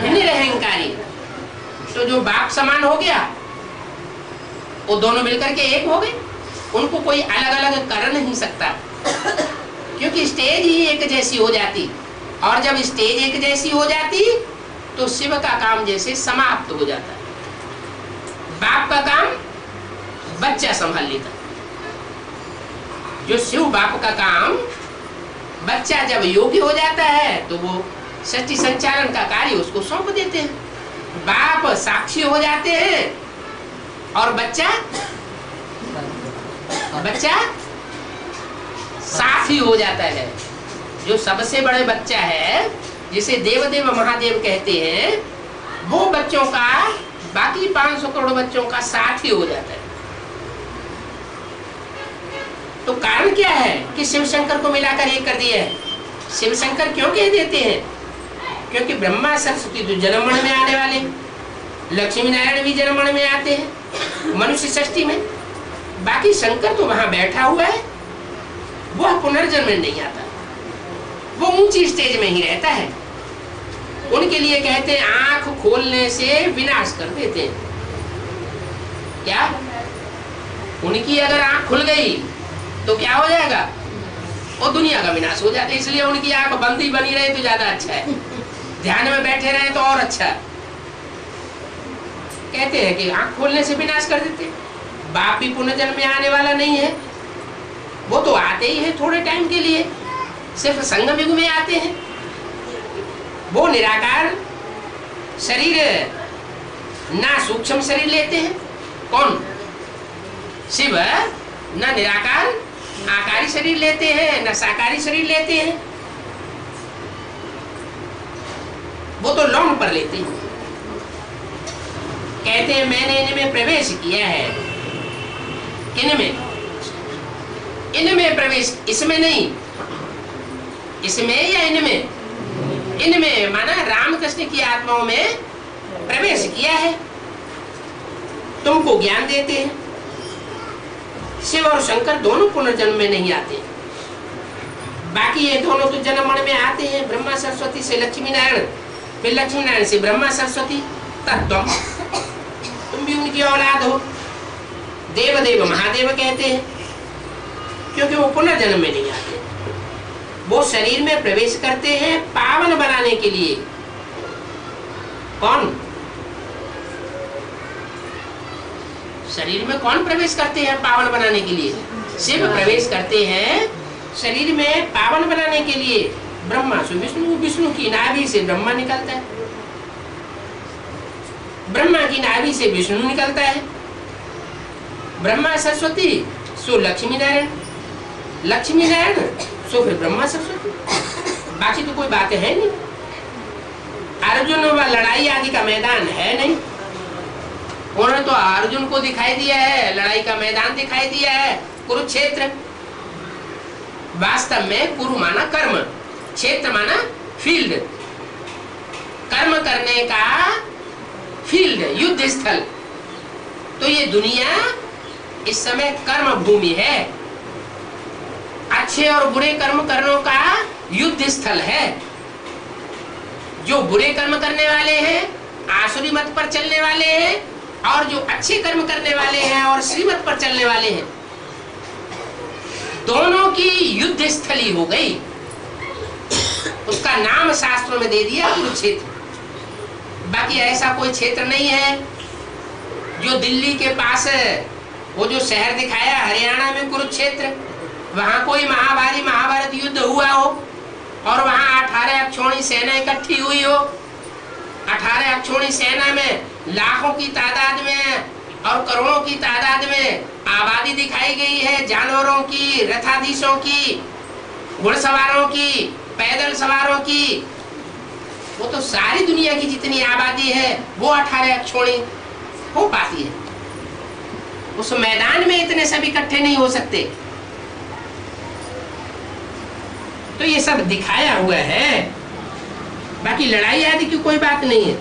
निरहंकारी। तो जो बाप समान हो गया, वो दोनों मिलकर के एक हो गए, उनको कोई अलग अलग कर नहीं सकता, क्योंकि स्टेज ही एक जैसी हो जाती। और जब स्टेज एक जैसी हो जाती तो शिव का काम जैसे समाप्त हो जाता है। बाप का काम बच्चा संभाल लेता। जो शिव बाप का काम, बच्चा जब योग्य हो जाता है तो वो सृष्टि संचालन का कार्य उसको सौंप देते हैं। बाप साक्षी हो जाते हैं और बच्चा साथी हो जाता है। जो सबसे बड़े बच्चा है, जिसे देवदेव महादेव कहते हैं, वो बच्चों का, बाकी 500 करोड़ बच्चों का साथी हो जाता है। तो कारण क्या है कि शिव शंकर को मिलाकर एक कर दिया है। शिव शंकर क्यों कह देते हैं? क्योंकि ब्रह्मा सरस्वती तो जन्ममण में आने वाले, लक्ष्मी नारायण भी जन्ममण में आते हैं मनुष्य सृष्टि में। बाकी शंकर तो वहां बैठा हुआ है, वह पुनर्जन्म में नहीं आता, वो ऊंची स्टेज में ही रहता है। उनके लिए कहते हैं आंख खोलने से विनाश कर देते हैं। क्या? उनकी अगर आंख खुल गई तो क्या हो जाएगा? वो दुनिया का विनाश हो जाता है। इसलिए उनकी आंख बंद ही बनी रहे तो ज्यादा अच्छा है, ध्यान में बैठे रहे तो और अच्छा। कहते हैं कि आंख खोलने से विनाश कर देते हैं। बाप भी पुनर्जन्म में आने वाला नहीं है, वो तो आते ही है थोड़े टाइम के लिए, सिर्फ संगम युग में आते हैं। वो निराकार शरीर, ना सूक्ष्म शरीर लेते हैं। कौन? शिव ना निराकार आकारी शरीर लेते हैं, ना साकारी शरीर लेते हैं, वो तो लौंग पर लेते हैं। कहते हैं मैंने इनमें प्रवेश किया है। इनमें प्रवेश, इसमें नहीं, इसमें या इनमें? इनमें माना रामकृष्ण की आत्माओं में प्रवेश किया है, तुमको ज्ञान देते हैं। शिव और शंकर दोनों पुनर्जन्म में नहीं आते, बाकी ये दोनों तो जन्ममण में आते हैं। ब्रह्मा सरस्वती से लक्ष्मी नारायण, फिर लक्ष्मी नारायण से ब्रह्मा सरस्वती, तब तुम भी उनकी औलाद हो। देवदेव महादेव कहते हैं क्योंकि वो पुनर्जन्म में नहीं आते। वो शरीर में प्रवेश करते हैं पावन बनाने के लिए। कौन? शरीर में कौन प्रवेश करते हैं पावन बनाने के लिए? शिव प्रवेश करते हैं शरीर में पावन बनाने के लिए। ब्रह्मा से विष्णु, विष्णु की नाभि से ब्रह्मा निकलता है, ब्रह्मा की नाभि से विष्णु निकलता है, ब्रह्मा सरस्वती सो लक्ष्मी नारायण, लक्ष्मी नारायण सो फिर ब्रह्मा सरस्वती। बाकी तो कोई बात है नहीं। अर्जुन व लड़ाई आदि का मैदान है नहीं। उन्होंने तो अर्जुन को दिखाई दिया है, लड़ाई का मैदान दिखाई दिया है, कुरुक्षेत्र। वास्तव में कुरु माना कर्म, क्षेत्र माना फील्ड, कर्म करने का फील्ड, युद्ध स्थल। तो ये दुनिया इस समय कर्म भूमि है, अच्छे और बुरे कर्म करने का युद्ध स्थल है। जो बुरे कर्म करने वाले हैं, आसुरी मत पर चलने वाले हैं, और जो अच्छे कर्म करने वाले हैं और श्रीमत पर चलने वाले हैं, दोनों की युद्ध स्थली हो गई। उसका नाम शास्त्रों में दे दिया कुरुक्षेत्र। बाकी ऐसा कोई क्षेत्र नहीं है जो दिल्ली के पास वो जो शहर दिखाया हरियाणा में कुरुक्षेत्र, वहां कोई महाभारत युद्ध हुआ हो और वहां 18 अक्षौणी सेना इकट्ठी हुई हो। 18 अक्षौणी सेना में लाखों की तादाद में और करोड़ों की तादाद में आबादी दिखाई गई है, जानवरों की, रथाधीशों की, घुड़सवारों की, पैदल सवारों की। वो तो सारी दुनिया की जितनी आबादी है वो 18 अक्षौणी हो पाती है। उस मैदान में इतने सब इकट्ठे नहीं हो सकते। तो ये सब दिखाया हुआ है, बाकी लड़ाई आदि की कोई बात नहीं है।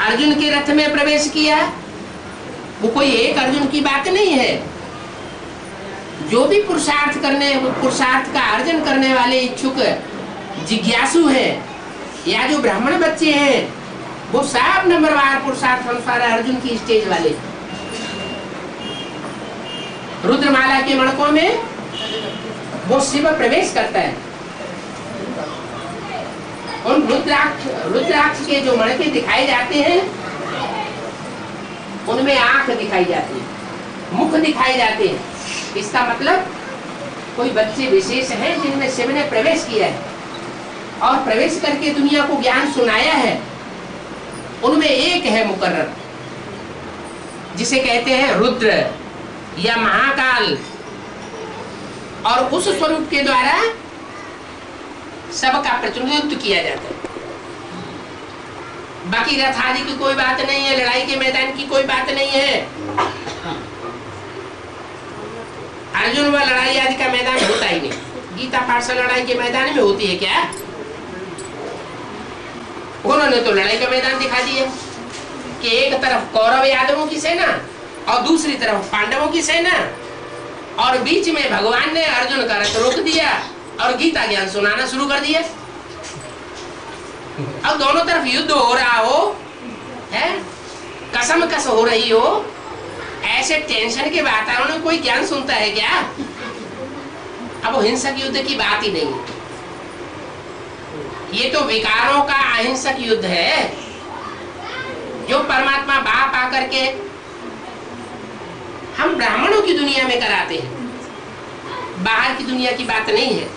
अर्जुन के रथ में प्रवेश किया, वो कोई एक अर्जुन की बात नहीं है। जो भी पुरुषार्थ का अर्जन करने वाले इच्छुक जिज्ञासु है, या जो ब्राह्मण बच्चे हैं, वो सब नंबरवार पुरुषार्थ अनुसार अर्जुन की स्टेज वाले। रुद्रमाला के मणकों में वो शिव प्रवेश करता है। उन रुद्राक्ष के जो मणके दिखाए जाते हैं उनमें आंख दिखाई जाती है, मुख दिखाए जाते हैं। इसका मतलब कोई बच्चे विशेष हैं जिनमें शिव ने प्रवेश किया है और प्रवेश करके दुनिया को ज्ञान सुनाया है। उनमें एक है मुकर्रर, जिसे कहते हैं रुद्र या महाकाल, और उस स्वरूप के द्वारा सबका प्रतिनिधित्व किया जाता है। बाकी रथ आदि की कोई बात नहीं है, लड़ाई के मैदान की कोई बात नहीं है। अर्जुन व लड़ाई आदि का मैदान होता ही नहीं। गीता पाठशाला लड़ाई के मैदान में होती है क्या? उन्होंने तो लड़ाई का मैदान दिखा दिया कि एक तरफ कौरव यादवों की सेना और दूसरी तरफ पांडवों की सेना, और बीच में भगवान ने अर्जुन का रथ रोक दिया और गीता ज्ञान सुनाना शुरू कर दिया। अब दोनों तरफ युद्ध हो रहा हो, है कसम कस हो रही हो, ऐसे टेंशन के वातावरण में कोई ज्ञान सुनता है क्या? अब वो हिंसक युद्ध की बात ही नहीं, ये तो विकारों का अहिंसक युद्ध है जो परमात्मा बाप आकर के हम ब्राह्मणों की दुनिया में कराते हैं, बाहर की दुनिया की बात नहीं है।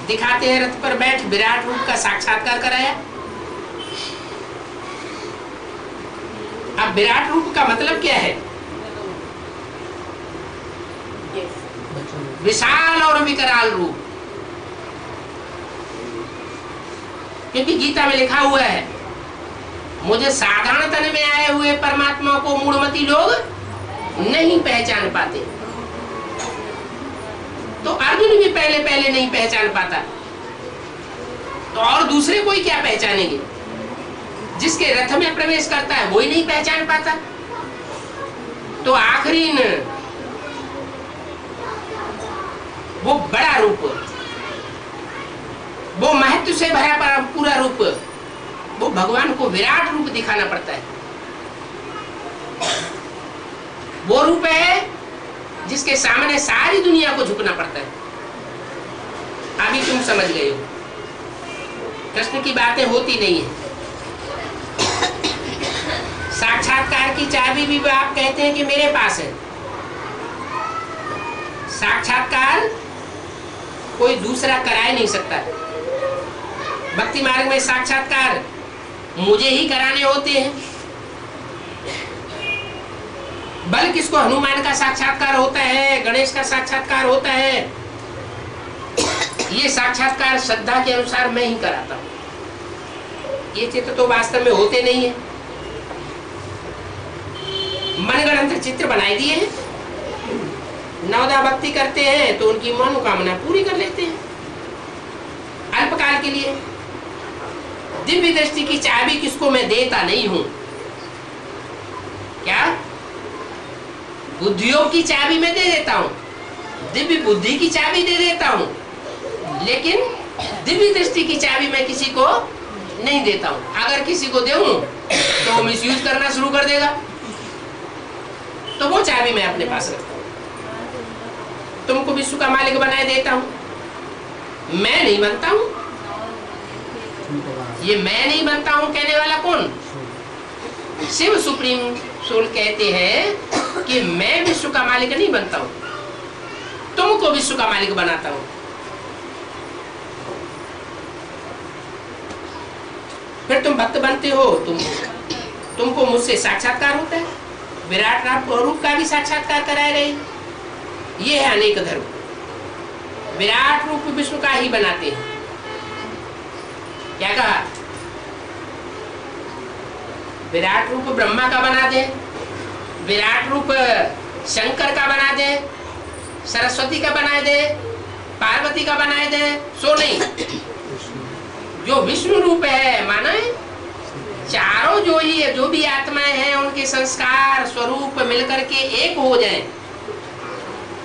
दिखाते हैं रथ पर बैठ विराट रूप का साक्षात्कार कराया। अब विराट रूप का मतलब क्या है? विशाल और विकराल रूप। क्योंकि गीता में लिखा हुआ है, मुझे साधारण तन में आए हुए परमात्मा को मूढ़मती लोग नहीं पहचान पाते। तो अर्जुन भी पहले नहीं पहचान पाता, तो और दूसरे कोई क्या पहचानेंगे? जिसके रथ में प्रवेश करता है वही नहीं पहचान पाता। तो आखिरी वो बड़ा रूप, वो महत्व से भरा पूरा रूप, वो भगवान को विराट रूप दिखाना पड़ता है। वो रूप है जिसके सामने सारी दुनिया को झुकना पड़ता है। अभी तुम समझ गए हो, कृष्ण की बातें होती नहीं है। साक्षात्कार की चाबी भी आप कहते हैं कि मेरे पास है। साक्षात्कार कोई दूसरा करा नहीं सकता। भक्ति मार्ग में साक्षात्कार मुझे ही कराने होते हैं। बल किसको? हनुमान का साक्षात्कार होता है, गणेश का साक्षात्कार होता है। ये साक्षात्कार श्रद्धा के अनुसार मैं ही कराता हूं। ये चित्र तो वास्तव में होते नहीं है, मनगढ़ंत चित्र बनाए दिए हैं। नवदा भक्ति करते हैं तो उनकी मनोकामना पूरी कर लेते हैं अल्पकाल के लिए। दिव्य दृष्टि की चाबी किसको मैं देता नहीं हूं। क्या? बुद्धियों की चाबी मैं दे देता हूं, दिव्य बुद्धि की चाबी दे देता हूं, लेकिन दिव्य दृष्टि की चाबी मैं किसी को नहीं देता हूं। अगर किसी को दूं तो वो मिसयूज करना शुरू कर देगा, तो वो चाबी मैं अपने पास रखता हूं। तुमको विश्व का मालिक बनाए देता हूं, मैं नहीं बनता हूं। ये मैं नहीं बनता हूं कहने वाला कौन? शिव सुप्रीम सोल कहते हैं कि मैं विश्व का मालिक नहीं बनता हूं, तुमको विश्व का मालिक बनाता हूं। फिर तुम भक्त बनते हो, तुमको मुझसे साक्षात्कार होता है। विराट रूप का भी साक्षात्कार कराए रहे। ये है अनेक धर्म। विराट रूप विश्व का ही बनाते हैं। क्या कहा? विराट रूप ब्रह्मा का बना दे, विराट रूप शंकर का बना दे, सरस्वती का बना दे, पार्वती का बनाए दे, सो नहीं। जो विष्णु रूप है, माना है चारों जो ही है, जो भी आत्माएं हैं उनके संस्कार स्वरूप मिलकर के एक हो जाए।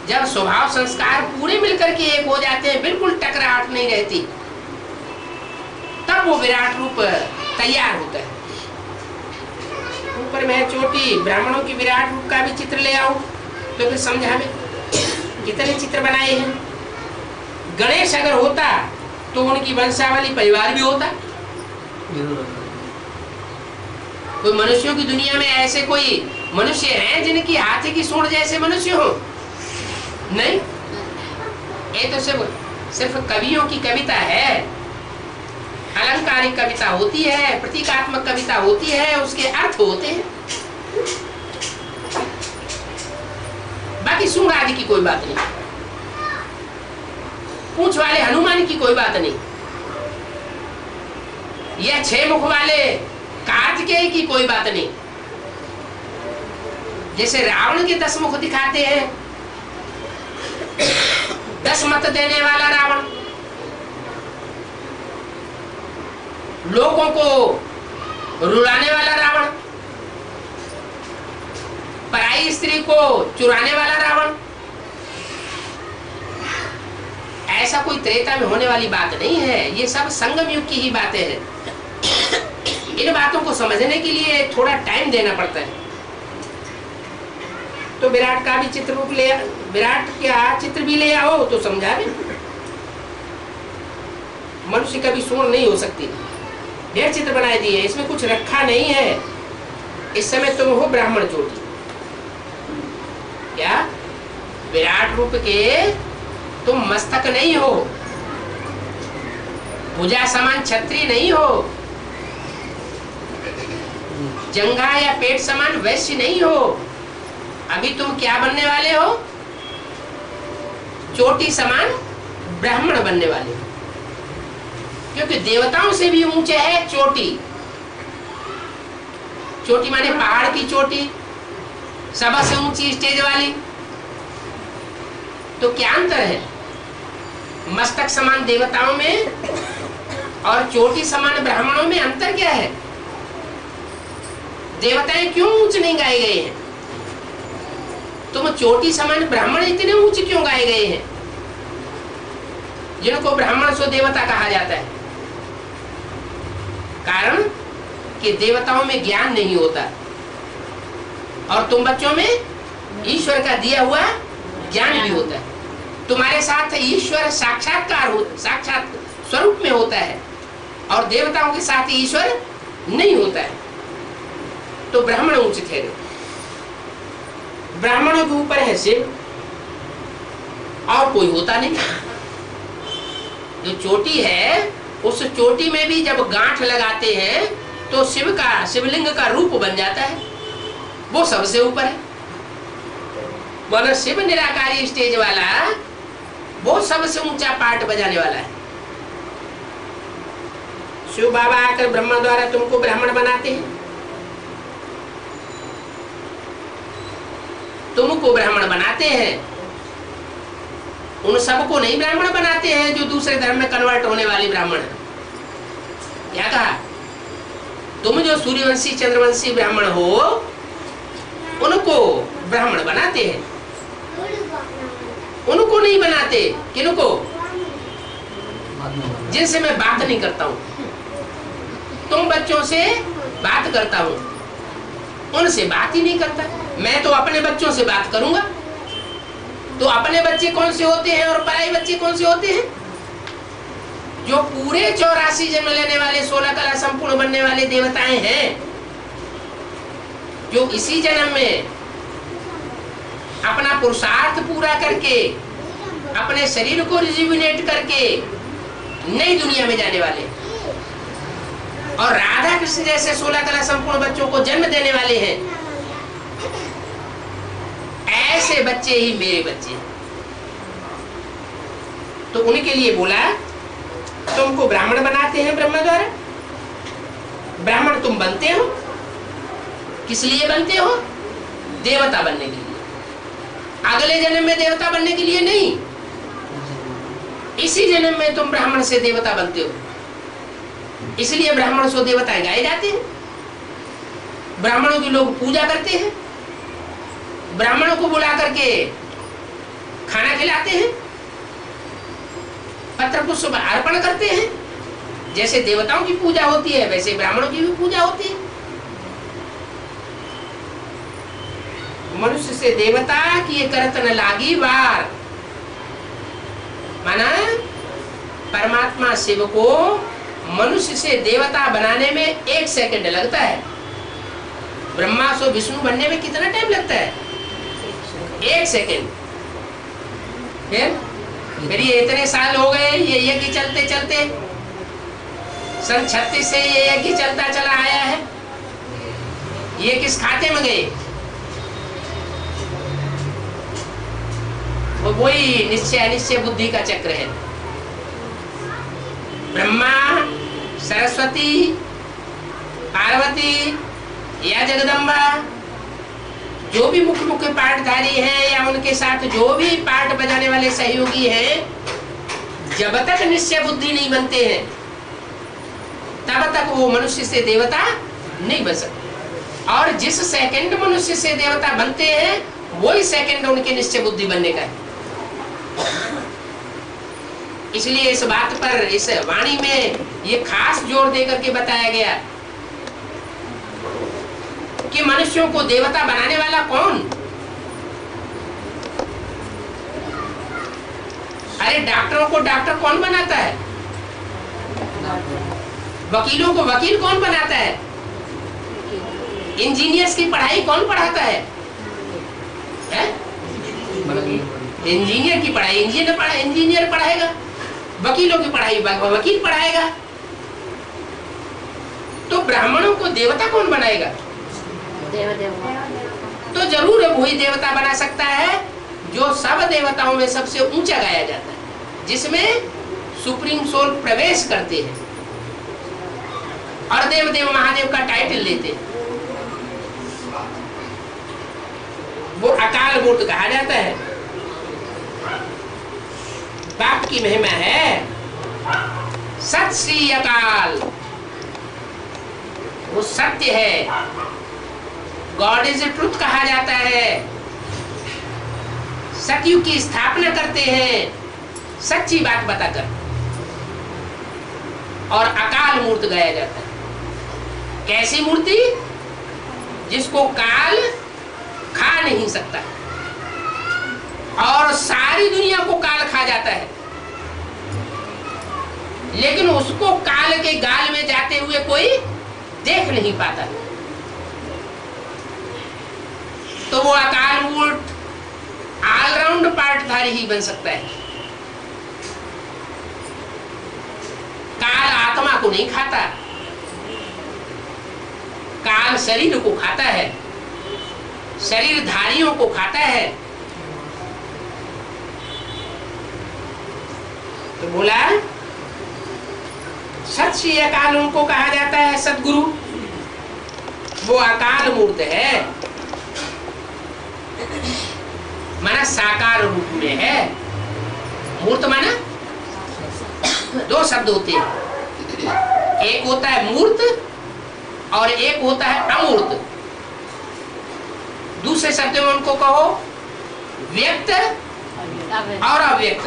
जब स्वभाव संस्कार पूरे मिलकर के एक हो जाते हैं, बिल्कुल टकराहट नहीं रहती, तब वो विराट रूप तैयार होता है। ऊपर में चोटी ब्राह्मणों की विराट रूप का भी चित्र ले आओ तो फिर समझा में कितने चित्र बनाए हैं। गणेश अगर होता तो उनकी वंशावली परिवार भी होता। कोई मनुष्यों की दुनिया में ऐसे कोई मनुष्य हैं जिनकी हाथी की सूंड जैसे मनुष्य हो? नहीं, ये तो सिर्फ कवियों की कविता है। अलंकारिक कविता होती है, प्रतीकात्मक कविता होती है, उसके अर्थ होते हैं, बाकी सूंड आदि की कोई बात नहीं, पूंछ वाले हनुमान की कोई बात नहीं, या 6 मुख वाले कार्तिकेय की कोई बात नहीं। जैसे रावण के 10 मुख दिखाते हैं, 10 मत देने वाला रावण, लोगों को रुलाने वाला रावण, पराई स्त्री को चुराने वाला रावण, ऐसा कोई त्रेता में होने वाली बात नहीं है। ये सब संगम युग की ही बातें हैं। इन बातों को समझने के लिए थोड़ा टाइम देना पड़ता है। तो विराट का भी चित्र रूप ले, विराट का चित्र भी ले आओ तो समझा भी। मनुष्य कभी सूंड नहीं हो सकती। ढेर चित्र बनाए दिए, इसमें कुछ रखा नहीं है। इस समय तुम हो ब्राह्मण चोटी, क्या विराट रूप के तुम मस्तक नहीं हो, भुजा समान छत्री नहीं हो, जंघा या पेट समान वैश्य नहीं हो। अभी तुम क्या बनने वाले हो? चोटी समान ब्राह्मण बनने वाले हो, क्योंकि देवताओं से भी ऊंचे है चोटी। चोटी माने पहाड़ की चोटी, सबसे ऊंची स्टेज वाली। तो क्या अंतर है मस्तक समान देवताओं में और चोटी समान ब्राह्मणों में? अंतर क्या है? देवताएं क्यों ऊंच नहीं गाए गए हैं? तुम चोटी समान ब्राह्मण इतने ऊंचे क्यों गाए गए हैं, जिनको ब्राह्मण सो देवता कहा जाता है? कारण कि देवताओं में ज्ञान नहीं होता और तुम बच्चों में ईश्वर का दिया हुआ ज्ञान भी होता है। तुम्हारे साथ ईश्वर साक्षात्कार साक्षात स्वरूप में होता है और देवताओं के साथ ईश्वर नहीं होता है। तो ब्राह्मण ऊंचे ठहरे। ब्राह्मणों के ऊपर है शिव और कोई होता नहीं। जो चोटी है उस चोटी में भी जब गांठ लगाते हैं तो शिवलिंग का रूप बन जाता है, वो सबसे ऊपर है। बोलो शिव निराकारी स्टेज वाला वो सबसे ऊंचा पार्ट बजाने वाला है। शिव बाबा आकर ब्रह्मा द्वारा तुमको ब्राह्मण बनाते हैं, तुमको ब्राह्मण बनाते हैं। उन सबको नहीं ब्राह्मण बनाते हैं जो दूसरे धर्म में कन्वर्ट होने वाले ब्राह्मण हैं। क्या कहा? तुम जो सूर्यवंशी चंद्रवंशी ब्राह्मण हो उनको ब्राह्मण बनाते हैं, उनको नहीं बनाते। किनको? जिनसे मैं बात नहीं करता हूं। तुम बच्चों से बात करता हूं, उनसे बात ही नहीं करता। मैं तो अपने बच्चों से बात करूंगा। तो अपने बच्चे कौन से होते हैं और पराये बच्चे कौन से होते हैं? जो पूरे 84 जन्म लेने वाले 16 कला संपूर्ण बनने वाले देवताएं हैं, जो इसी जन्म में अपना पुरुषार्थ पूरा करके अपने शरीर को रिजुविनेट करके नई दुनिया में जाने वाले और राधा कृष्ण जैसे 16 कला संपूर्ण बच्चों को जन्म देने वाले हैं, ऐसे बच्चे ही मेरे बच्चे। तो उनके लिए बोला तुमको ब्राह्मण बनाते हैं ब्रह्मा द्वारा। ब्राह्मण तुम बनते हो, किस लिए बनते हो? देवता बनने के लिए। अगले जन्म में देवता बनने के लिए नहीं, इसी जन्म में तुम ब्राह्मण से देवता बनते हो। इसलिए ब्राह्मण सो देवताएं गाए जाते हैं। ब्राह्मणों की लोग पूजा करते हैं, ब्राह्मणों को बुला करके खाना खिलाते हैं, पत्र पुष्प अर्पण करते हैं। जैसे देवताओं की पूजा होती है वैसे ब्राह्मणों की भी पूजा होती है। मनुष्य से देवता की करत न लागी बार, माना परमात्मा शिव को मनुष्य से देवता बनाने में 1 सेकंड लगता है। ब्रह्मा से विष्णु बनने में कितना टाइम लगता है? 1 सेकंड। फिर ये इतने साल हो गए ये यज्ञ चलते चलते, सन 36 से ये यज्ञ चलता चला आया है। ये किस खाते में गए? वो वही निश्चय अनिश्चय बुद्धि का चक्र है। ब्रह्मा, सरस्वती, पार्वती या जगदम्बा जो भी मुख्य मुख्य पाठधारी हैं या उनके साथ जो भी पाठ बजाने वाले सहयोगी हैं, जब तक निश्चय बुद्धि नहीं बनते हैं तब तक वो मनुष्य से देवता नहीं बन सकते। और जिस सेकंड मनुष्य से देवता बनते हैं वही सेकंड उनके निश्चय बुद्धि बनने का है। इसलिए इस बात पर इस वाणी में ये खास जोर देकर के बताया गया कि मनुष्यों को देवता बनाने वाला कौन? अरे डॉक्टरों को डॉक्टर कौन बनाता है? वकीलों को वकील कौन बनाता है? इंजीनियर्स की पढ़ाई कौन पढ़ाता है? इंजीनियर की पढ़ाई इंजीनियर पढ़ाएगा, वकीलों की पढ़ाई वकील पढ़ाएगा। तो ब्राह्मणों को देवता कौन बनाएगा? तो जरूर वही देवता बना सकता है जो सब देवताओं में सबसे ऊंचा गाया जाता है, जिसमें सुप्रीम सोल प्रवेश करते हैं और देव देव महादेव का टाइटल लेते हैं। वो अकाल मूर्त कहा जाता है। बाप की महिमा है सत श्री अकाल, वो सत्य है। गॉड इज ट्रुथ कहा जाता है। सतयुग की स्थापना करते हैं सच्ची बात बताकर, और अकाल मूर्त गाया जाता है। कैसी मूर्ति? जिसको काल खा नहीं सकता और सारी दुनिया को काल खा जाता है, लेकिन उसको काल के गाल में जाते हुए कोई देख नहीं पाता। तो वो अकाल मूर्त ऑलराउंड पार्टधारी ही बन सकता है। काल आत्मा को नहीं खाता, काल शरीर को खाता है, शरीरधारियों को खाता है। तो बोला सत श्री अकाल उनको कहा जाता है सदगुरु। वो अकाल मूर्त है, माना साकार रूप में है। मूर्त माना 2 शब्द होते हैं, एक होता है मूर्त और एक होता है अमूर्त। दूसरे शब्द में उनको कहो व्यक्त और अव्यक्त।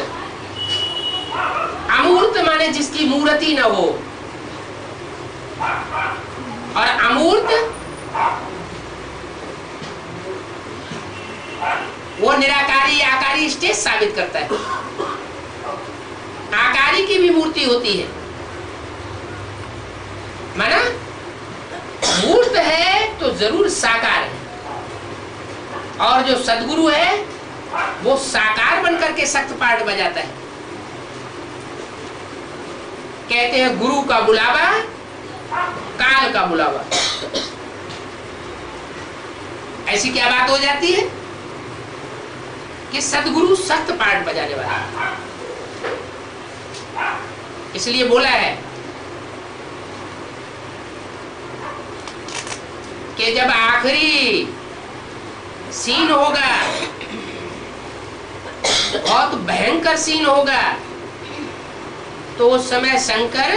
अमूर्त माने जिसकी मूर्ति न हो, और अमूर्त वो निराकारी आकारी स्टेज साबित करता है। आकारी की भी मूर्ति होती है, माना मूर्त है तो जरूर साकार है। और जो सदगुरु है वो साकार बनकर के सख्त पाठ बजाता है। कहते हैं गुरु का बुलावा काल का बुलावा। ऐसी क्या बात हो जाती है कि सदगुरु सख्त पाठ बजाने वाला है। इसलिए बोला है कि जब आखिरी सीन होगा, बहुत भयंकर सीन होगा, तो उस समय शंकर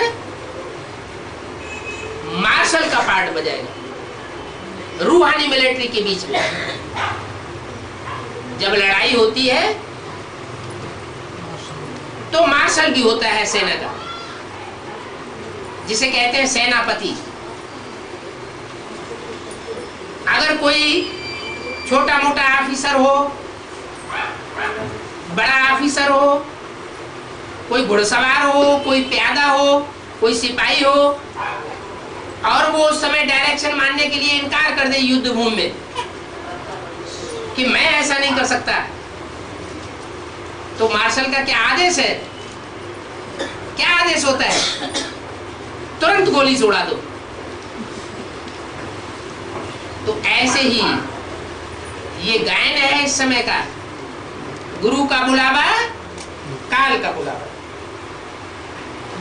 मार्शल का पार्ट बजाएगा रूहानी मिलिट्री के बीच में। जब लड़ाई होती है तो मार्शल भी होता है सेना का, जिसे कहते हैं सेनापति। अगर कोई छोटा मोटा ऑफिसर हो, बड़ा ऑफिसर हो, कोई घुड़सवार हो, कोई प्यादा हो, कोई सिपाही हो, और वो उस समय डायरेक्शन मानने के लिए इनकार कर दे युद्ध भूमि में कि मैं ऐसा नहीं कर सकता, तो मार्शल का क्या आदेश है? क्या आदेश होता है? तुरंत गोली से उड़ा दो। तो ऐसे ही ये गायन है इस समय का, गुरु का बुलावा, काल का बुलावा।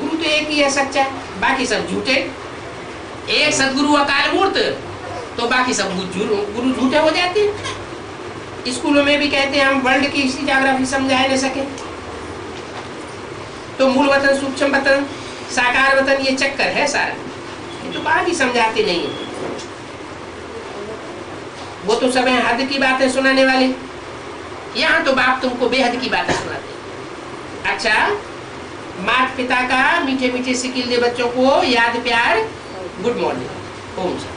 गुरु तो एक ही है सच्चा, बाकी सब झूठे। एक सदगुरु अकाल मूर्त, तो बाकी सब गुरु झूठे हो जाते हैं। स्कूलों में भी कहते हैं हम वर्ल्ड की हिस्ट्री ज्योग्राफी समझा नहीं सके, तो मूल वतन, सूक्ष्म वतन, साकार वतन, ये चक्कर है सारा, ये तो बाकी समझाते नहीं है। वो तो सब है हद की बातें सुनाने वाले, यहाँ तो बाप तुमको बेहद की बातें सुनाते। अच्छा, माता पिता का मीठे मीठे सिकिल दे बच्चों को, याद प्यार, गुड मॉर्निंग, ओम शांति।